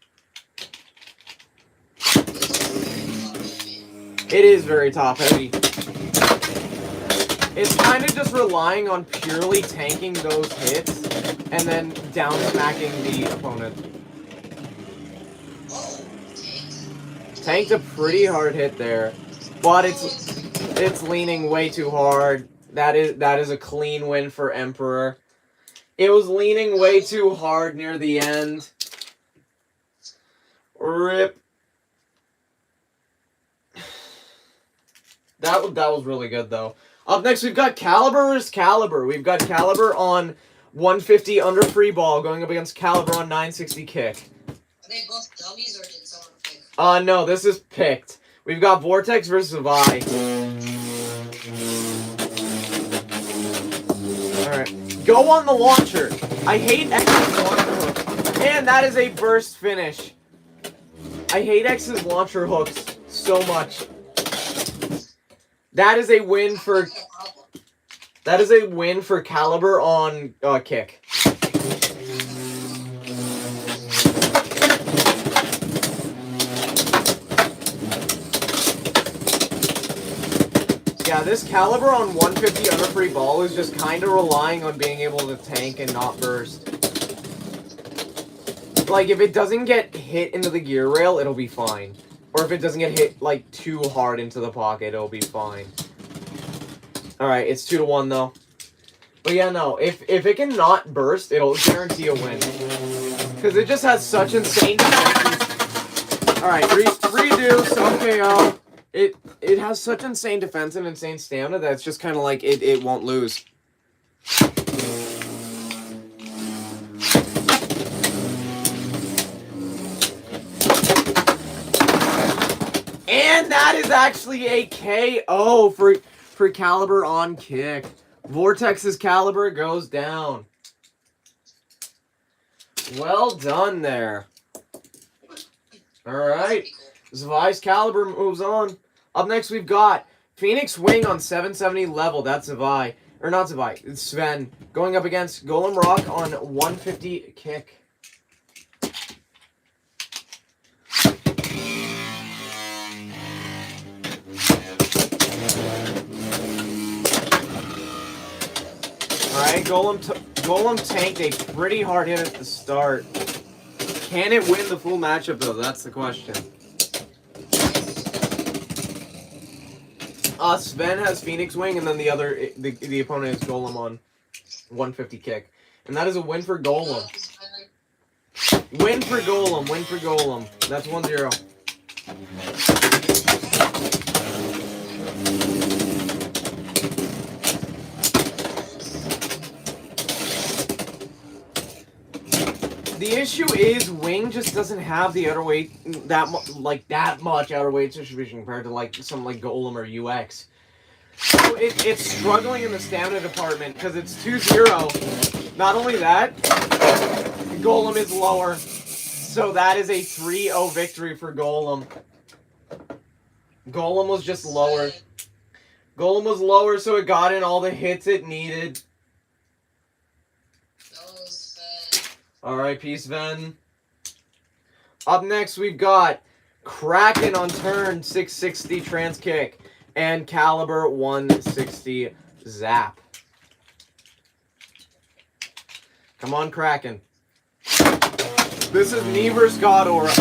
It is very top heavy. It's kind of just relying on purely tanking those hits and then down smacking the opponent. Tanked a pretty hard hit there, but it's leaning way too hard. That is a clean win for Emperor. It was leaning way too hard near the end. Rip. That was really good though. Up next we've got Caliber vs. Caliber. We've got Caliber on 150 under free ball going up against Caliber on 960 kick. Are they both dummies or did someone pick? No, this is picked. We've got Vortex versus Vi. Alright. Go on the launcher. I hate X's launcher hook. And that is a burst finish. I hate X's launcher hooks so much. That is a win for Caliber on kick. Yeah, this Caliber on 150 under free ball is just kind of relying on being able to tank and not burst. Like, if it doesn't get hit into the gear rail, it'll be fine. Or if it doesn't get hit, like, too hard into the pocket, it'll be fine. Alright, it's 2-1, though. But yeah, no, if it can not burst, it'll guarantee a win. Because it just has such insane defense. Alright, redo, some KO. It has such insane defense and insane stamina that it's just kind of like it won't lose. And that is actually a KO for Caliber on kick. Vortex's Caliber goes down. Well done there. Alright. Zavai's Caliber moves on. Up next we've got Phoenix Wing on 770 level. That's Zavai. Or not Zavai. It's Sven. Going up against Golem Rock on 150 kick. Alright, Golem tanked a pretty hard hit at the start. Can it win the full matchup though? That's the question. Sven has Phoenix Wing, and then the opponent is Golem on 150 kick. And that is a win for Golem. Win for Golem, win for Golem. That's 1-0. The issue is Wing just doesn't have the outer weight that much outer weight distribution compared to like something like Golem or UX. So it's struggling in the stamina department because it's 2-0. Not only that, Golem is lower. So that is a 3-0 victory for Golem. Golem was just lower. Golem was lower, so it got in all the hits it needed. Alright, peace, Ven. Up next, we've got Kraken on turn 660 trans kick and Caliber 160 zap. Come on, Kraken. This is me versus God Aura.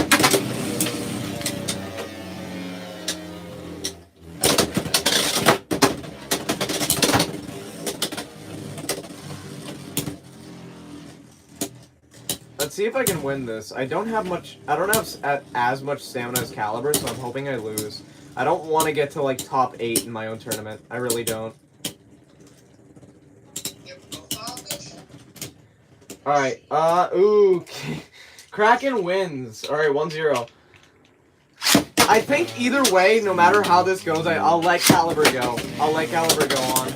Let's see if I can win this. I don't have as much stamina as Caliber, so I'm hoping I lose. I don't want to get to like top 8 in my own tournament. I really don't. Alright, ooh. Kraken wins. Alright, 1-0. I think either way, no matter how this goes, I'll let Caliber go. I'll let Caliber go on.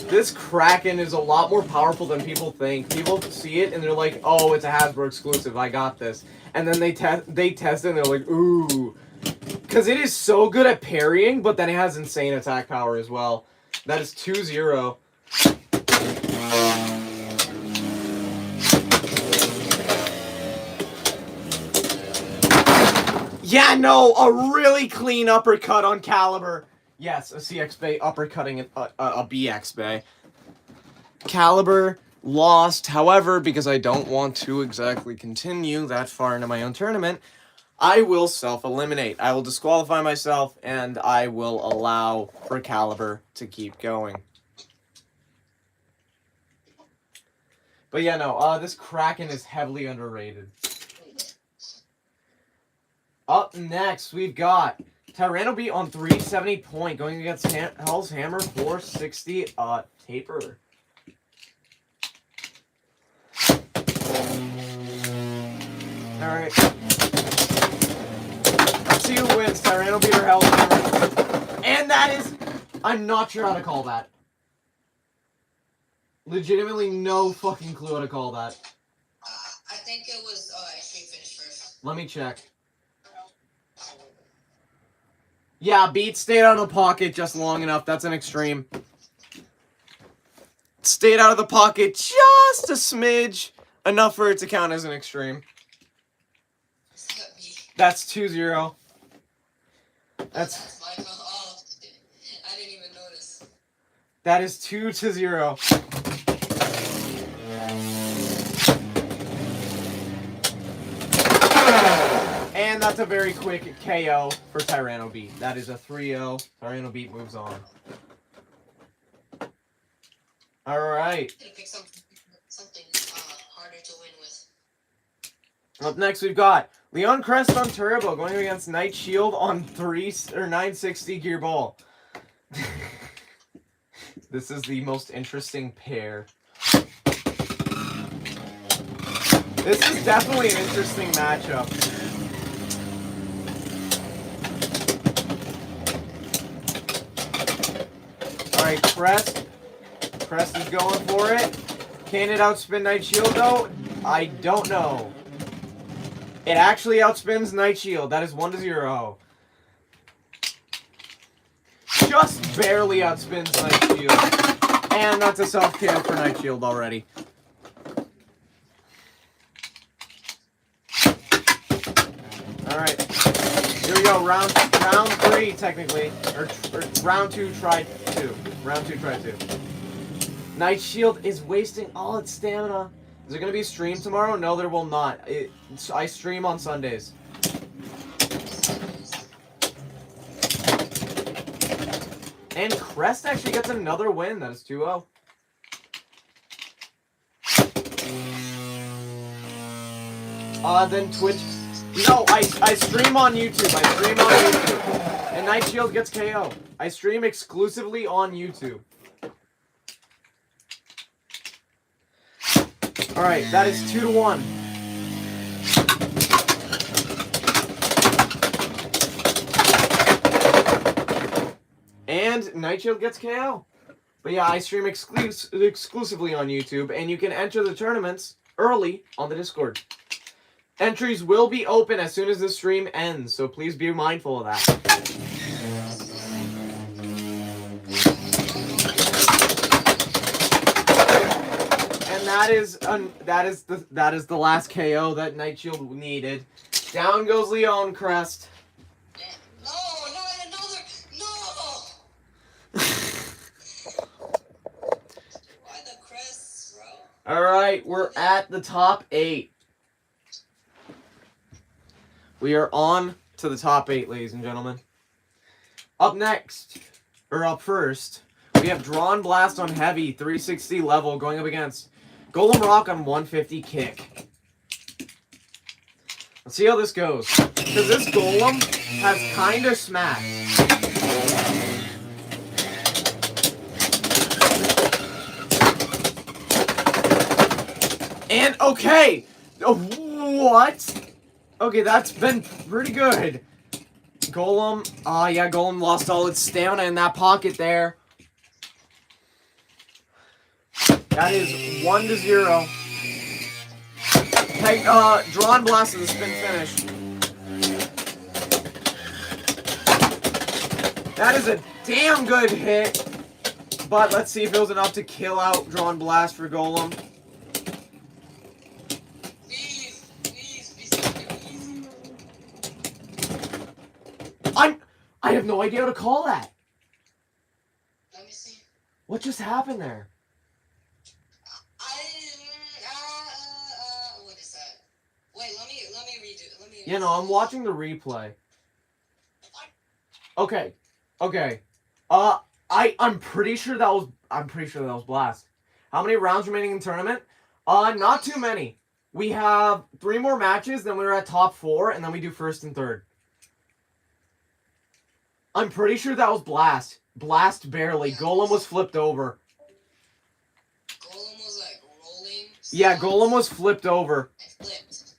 This Kraken is a lot more powerful than people think. People see it and they're like, oh, it's a Hasbro exclusive, I got this. And then they test it and they're like, ooh. Because it is so good at parrying, but then it has insane attack power as well. That is 2-0. Yeah, no, a really clean uppercut on Caliber. Yes, a CX Bay uppercutting a BX Bay. Caliber lost, however, because I don't want to exactly continue that far into my own tournament, I will self-eliminate. I will disqualify myself, and I will allow for Caliber to keep going. But yeah, no, this Kraken is heavily underrated. Up next, we've got Tyrannobeat on 370 point, going against Hell's Hammer 460 taper. Alright. Let's see who wins, Tyrannobeat or Hell's Hammer. And that is... I'm not sure how to call that. Legitimately no fucking clue how to call that. I think it was Extreme Finish first. Let me check. Yeah, Beat stayed out of the pocket just long enough. That's an extreme. Stayed out of the pocket just a smidge. Enough for it to count as an extreme. That's 2-0. That's my fault. Oh, I didn't even notice. That is 2-0. And that's a very quick KO for Tyranno Beat. That is a 3-0. Tyranno Beat moves on. All right. Gotta pick something harder to win with. Up next, we've got Leon Crest on Turbo going against Night Shield on 960 gear ball. This is the most interesting pair. This is definitely an interesting matchup. Alright, Crest. Crest is going for it. Can it outspin Night Shield though? I don't know. It actually outspins Night Shield. That is 1-0. Just barely outspins Night Shield. And that's a self-KO for Night Shield already. Alright. Here we go. Round 3, technically. Or round 2, try 2. Round 2, try 2. Night Shield is wasting all its stamina. Is there going to be a stream tomorrow? No, there will not. I stream on Sundays. And Crest actually gets another win. That is 2-0. Then Twitch. No, I stream on YouTube. I stream on YouTube. And Night Shield gets KO. I stream exclusively on YouTube. Alright, that is 2-1. And Night Shield gets KO. But yeah, I stream exclusively on YouTube, and you can enter the tournaments early on the Discord. Entries will be open as soon as the stream ends, so please be mindful of that. And that is the last KO that Night Shield needed. Down goes Leon Crest. No, not another. No. Why the crests, bro? All right, we're at the top 8. We are on to the top 8, ladies and gentlemen. Up first, we have Drawn Blast on Heavy, 360 level, going up against Golem Rock on 150 kick. Let's see how this goes. Because this Golem has kind of smacked. And, okay! What? Okay, that's been pretty good. Golem, yeah, Golem lost all its stamina in that pocket there. That is 1-0. Hey, Drawn Blast of the spin finish. That is a damn good hit. But let's see if it was enough to kill out Drawn Blast for Golem. I have no idea how to call that. Let me see. What just happened there? What is that? Wait, let me redo. Yeah, no, I'm watching the replay. Okay. I'm pretty sure that was Blast. How many rounds remaining in tournament? Not too many. We have 3 more matches, then we're at top 4, and then we do first and third. I'm pretty sure that was Blast. Blast barely. Golem was flipped over. Golem was like rolling. Yeah, Golem was flipped over. And flipped.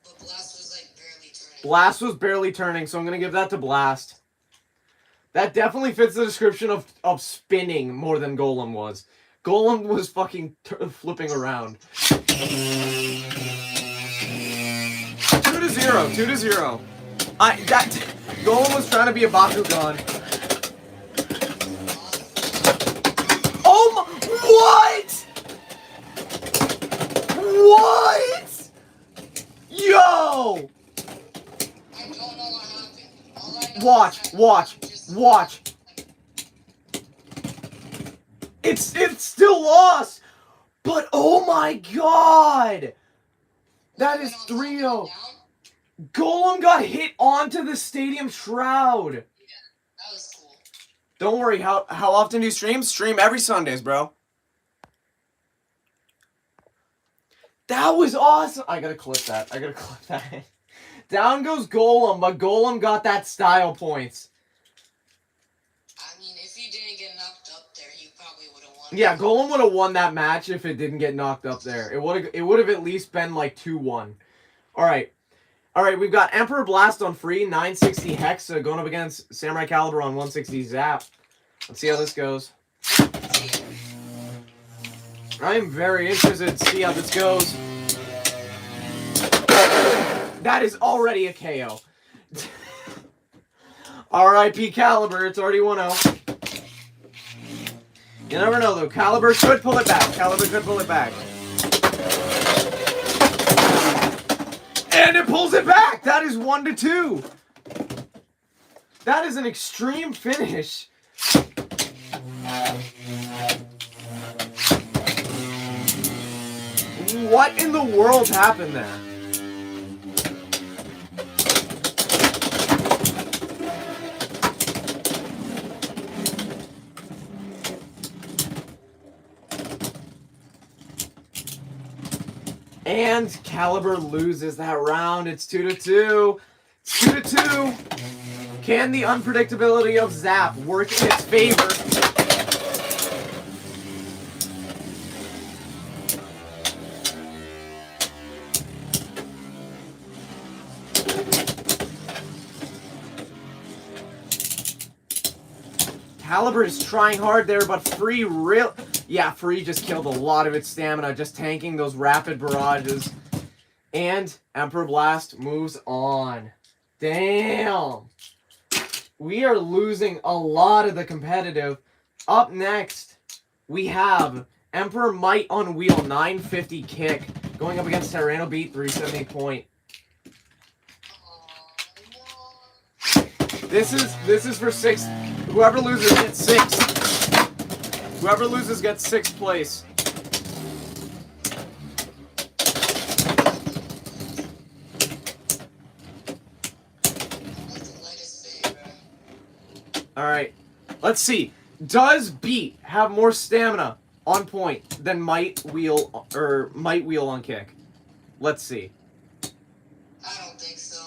But Blast was like barely turning. Blast was barely turning, so I'm going to give that to Blast. That definitely fits the description of spinning more than Golem was. Golem was fucking flipping around. 2-0. Golem was trying to be a Bakugan. Oh my... What? Yo! I don't know what happened. All I know Watch. It's still lost. But oh my god! That is 3-0. Golem got hit onto the stadium shroud. That was cool. Don't worry. How often do you stream? Stream every Sundays, bro. That was awesome. I gotta clip that. Down goes Golem, but Golem got that style points. I mean, if he didn't get knocked up there, he probably would have won. Yeah, Golem would have won that match if it didn't get knocked up there. It would have at least been like 2-1. All right, we've got Emperor Blast on free, 960 Hexa going up against Samurai Caliber on 160 Zap. Let's see how this goes. I am very interested to see how this goes. That is already a KO. R.I.P. Caliber, it's already 1-0. You never know, though. Caliber could pull it back. And it pulls it back! That is 1-2. That is an extreme finish. What in the world happened there? And Caliber loses that round. It's 2-2. It's 2-2. Can the unpredictability of Zap work in its favor? Caliber is trying hard there, but Free Free just killed a lot of its stamina, just tanking those rapid barrages. And Emperor Blast moves on. Damn. We are losing a lot of the competitive. Up next, we have Emperor Might on wheel, 950 kick, going up against Tyranno Beat, 370 point. This is for 6. Whoever loses gets 6. Whoever loses gets 6th place. Alright. Let's see. Does Beat have more stamina on point than Might Wheel on kick? Let's see. I don't think so.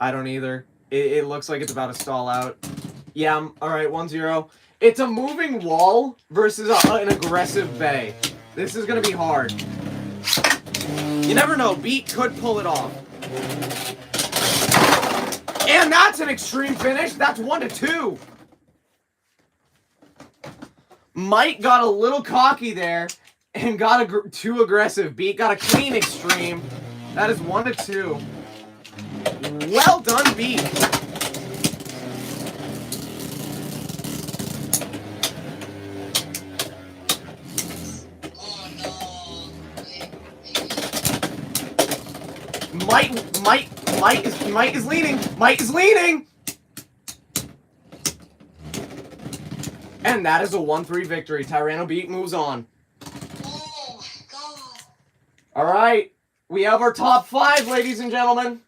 I don't either. It looks like it's about to stall out. Yeah, alright, 1-0. It's a moving wall versus an aggressive bay. This is going to be hard. You never know. Beat could pull it off. And that's an extreme finish. That's 1-2. Might got a little cocky there and got too aggressive. Beat got a clean extreme. That is 1-2. Well done, Beat. Might is leaning. Might is leaning. And that is a 1-3 victory. Tyranno Beat moves on. Oh my god. All right. We have our top 5, ladies and gentlemen.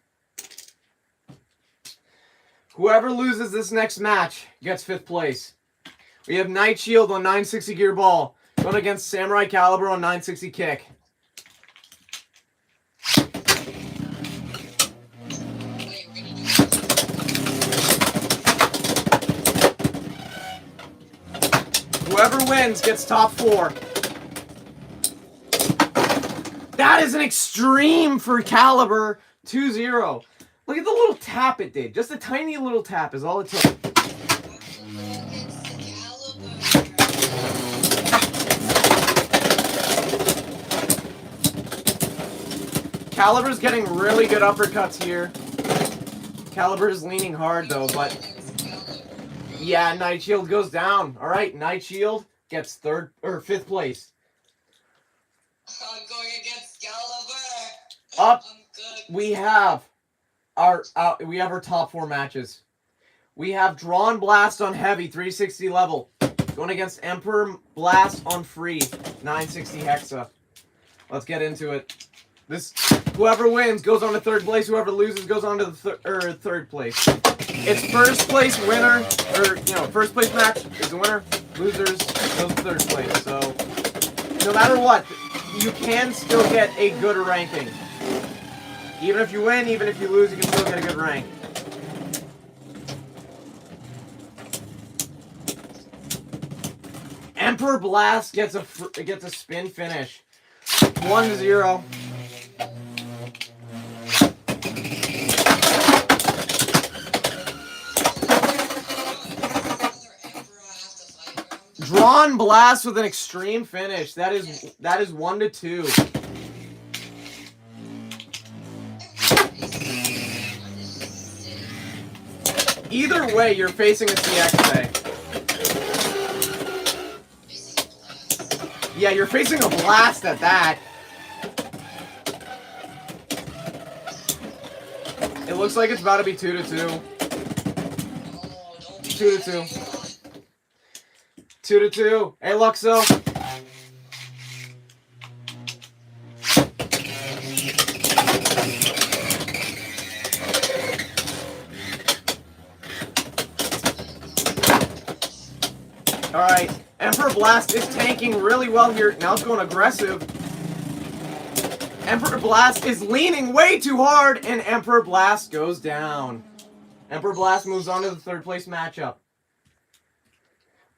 Whoever loses this next match gets 5th place. We have Night Shield on 960 gear ball going against Samurai Caliber on 960 kick. Whoever wins gets top 4. That is an extreme for Caliber. 2-0. Look at the little tap it did. Just a tiny little tap is all it took. Caliber's getting really good uppercuts here. Caliber is leaning hard though, but yeah, Night Shield goes down. All right, Night Shield gets 5th place. I'm going against Caliber. Up, I'm good. we have our top 4 matches. We have Drawn Blast on heavy, 360 level. going against Emperor Blast on free, 960 Hexa. Let's get into it. Whoever wins goes on to third place. Whoever loses goes on to the third place. It's first place winner, or first place match is the winner. Losers goes to third place. So no matter what, you can still get a good ranking. Even if you win, even if you lose, you can still get a good rank. Emperor Blast gets a spin finish. 1-0. Drawn Blast with an extreme finish. That is 1-2. Either way, you're facing a CX Bay. Yeah, you're facing a Blast at that. It looks like it's about to be 2-2. 2-2. 2-2. Hey, Luxo. Alright, Emperor Blast is tanking really well here. Now it's going aggressive. Emperor Blast is leaning way too hard, and Emperor Blast goes down. Emperor Blast moves on to the third place matchup.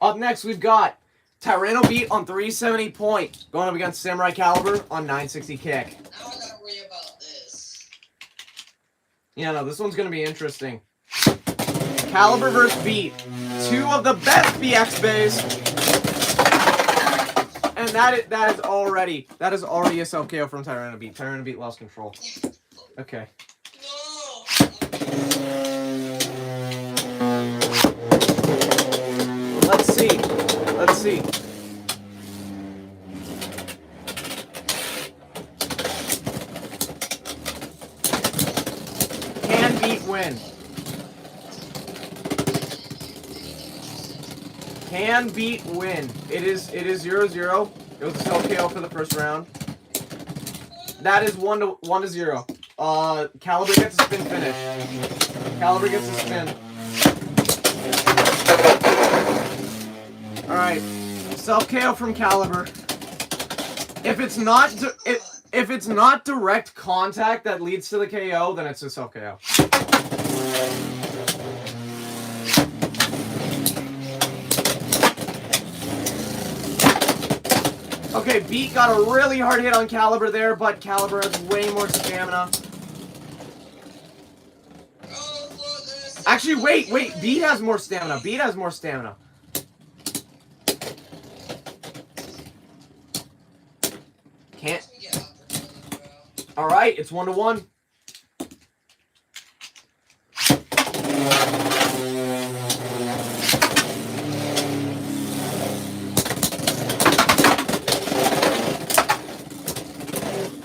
Up next, we've got Tyranno Beat on 370 point, going up against Samurai Caliber on 960 kick. Now I gotta worry about this. Yeah, no, this one's going to be interesting. Caliber versus Beat. Two of the best BX bays. And that is already a self KO from Tyranno Beat. Tyranno Beat lost control. Okay. No! Let's see. Let's see. Can Beat win? Can Beat win? It is 0-0. It was a self KO for the first round. That is 1-0. Caliber gets a spin finish. Caliber gets a spin. Alright. Self KO from Caliber. If it's not direct contact that leads to the KO, then it's a self KO. Okay, Beat got a really hard hit on Caliber there, but Caliber has way more stamina. Actually, wait, Beat has more stamina. Beat has more stamina. Can't. Alright, it's 1-1.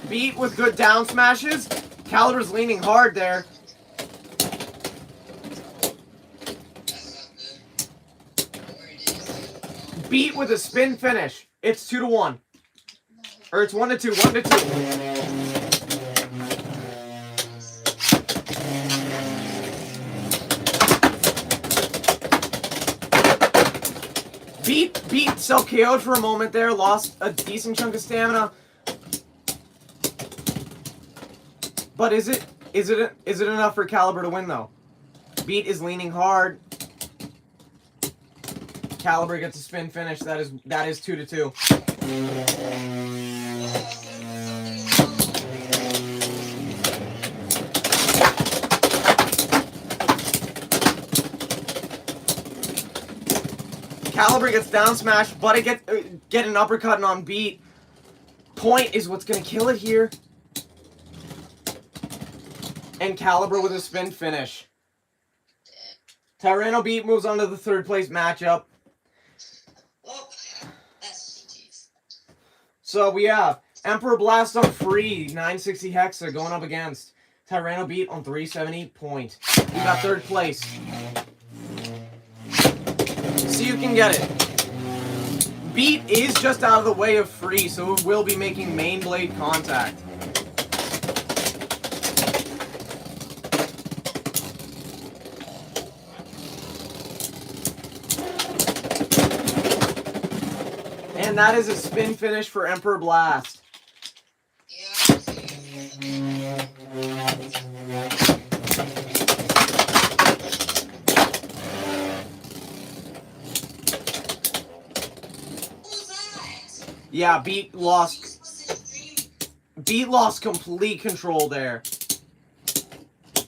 Beat with good down smashes. Caliber's leaning hard there. Beat with a spin finish. It's 2-1. Or it's 1-2. 1-2. Beat self KO'd for a moment there. Lost a decent chunk of stamina. But is it enough for Caliber to win though? Beat is leaning hard. Caliber gets a spin finish. That is 2-2. Caliber gets down smash, but it get an uppercut on Beat. Point is what's gonna kill it here. And Caliber with a spin finish. Tyranno Beat moves on to the third place matchup. Oh, that's GG's. So we have Emperor Blast on free, 960 Hexa going up against Tyranno Beat on 370 point. We got third place. See who can get it. Beat is just out of the way of free, so it will be making main blade contact. And that is a spin finish for Emperor Blast. Yeah. Who's that? Yeah, Beat lost Useless extreme. Beat lost complete control there. Wait,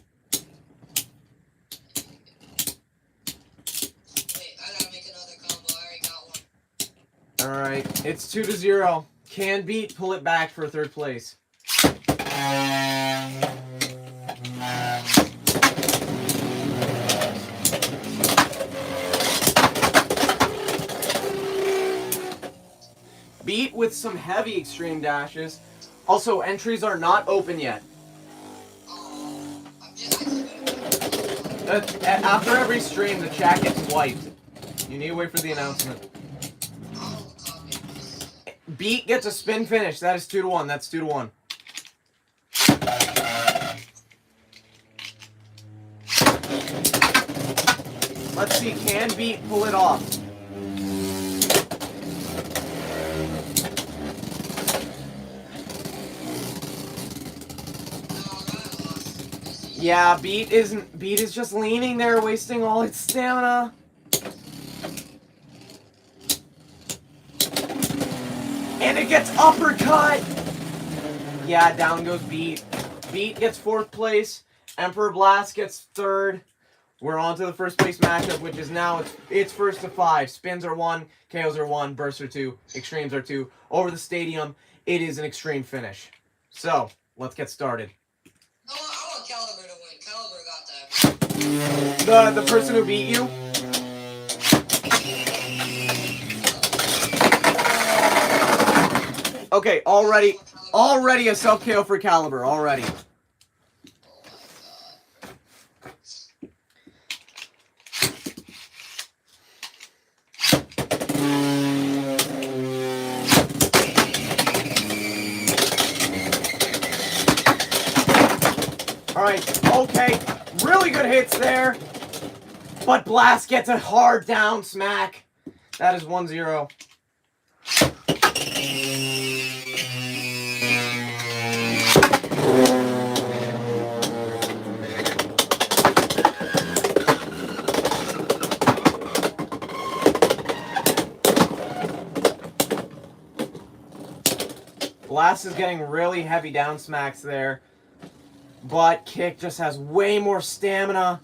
I gotta make another combo. I already got one. Alright, it's 2-0. Can Beat pull it back for third place? Beat with some heavy extreme dashes. Also, entries are not open yet. After every stream, the chat gets wiped. You need to wait for the announcement. Beat gets a spin finish. That is 2-1. That's 2-1. Let's see. Can Beat pull it off? Yeah, Beat is just leaning there, wasting all its stamina. And it gets uppercut! Yeah, down goes Beat. Beat gets 4th place. Emperor Blast gets 3rd. We're on to the first place matchup, which is now it's first to 5. Spins are 1, KOs are 1, bursts are 2, extremes are 2. Over the stadium, it is an extreme finish. So, let's get started. I want Caliber to win. Caliber got that. The person who beat you? Okay, already a self KO for Caliber, already. Alright, okay. Really good hits there. But Blast gets a hard down smack. That is 1-0. Blast is getting really heavy down smacks there. But Kick just has way more stamina.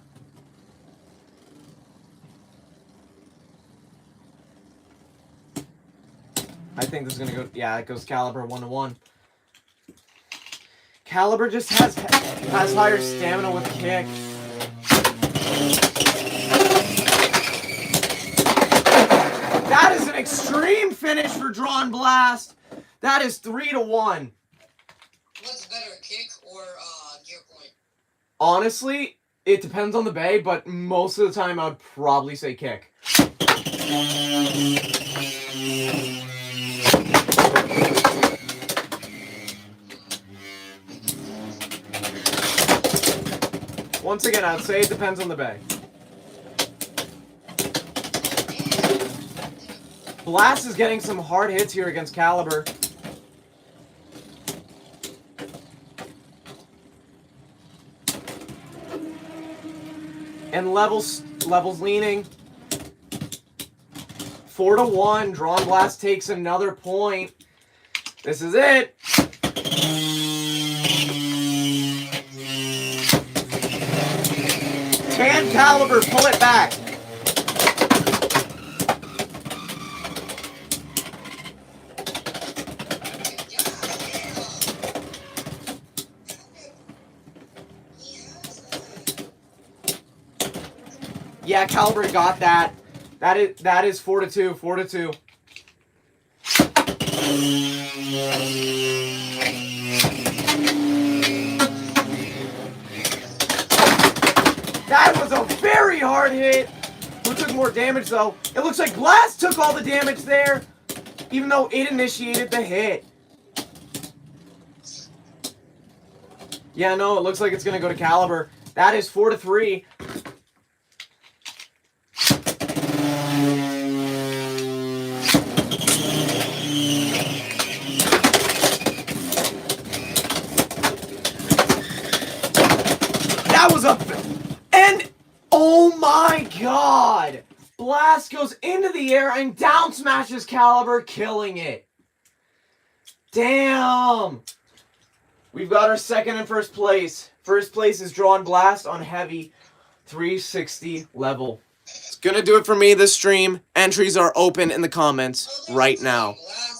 I think this is going to go... Yeah, it goes Caliber 1-1. Caliber just has higher stamina with Kick. That is an extreme finish for Drawn Blast. That is 3-1. What's better, Kick or Gear Point? Honestly, it depends on the bay, but most of the time I would probably say Kick. Once again, I'd say it depends on the bay. Blast is getting some hard hits here against Caliber. And levels leaning. 4-1. Drawn Blast takes another point. This is it. Can Caliber pull it back? Yeah, Caliber got that. That is 4-2. 4-2. That was a very hard hit. Who took more damage though? It looks like Blast took all the damage there. even though it initiated the hit. Yeah, no, it looks like it's gonna go to Caliber. That is 4-3. That was a... And... Oh my god! Blast goes into the air and down smashes Caliber, killing it. Damn! We've got our second and first place. First place is Drawn Blast on Heavy, 360 level. It's gonna do it for me this stream. Entries are open in the comments right now. Last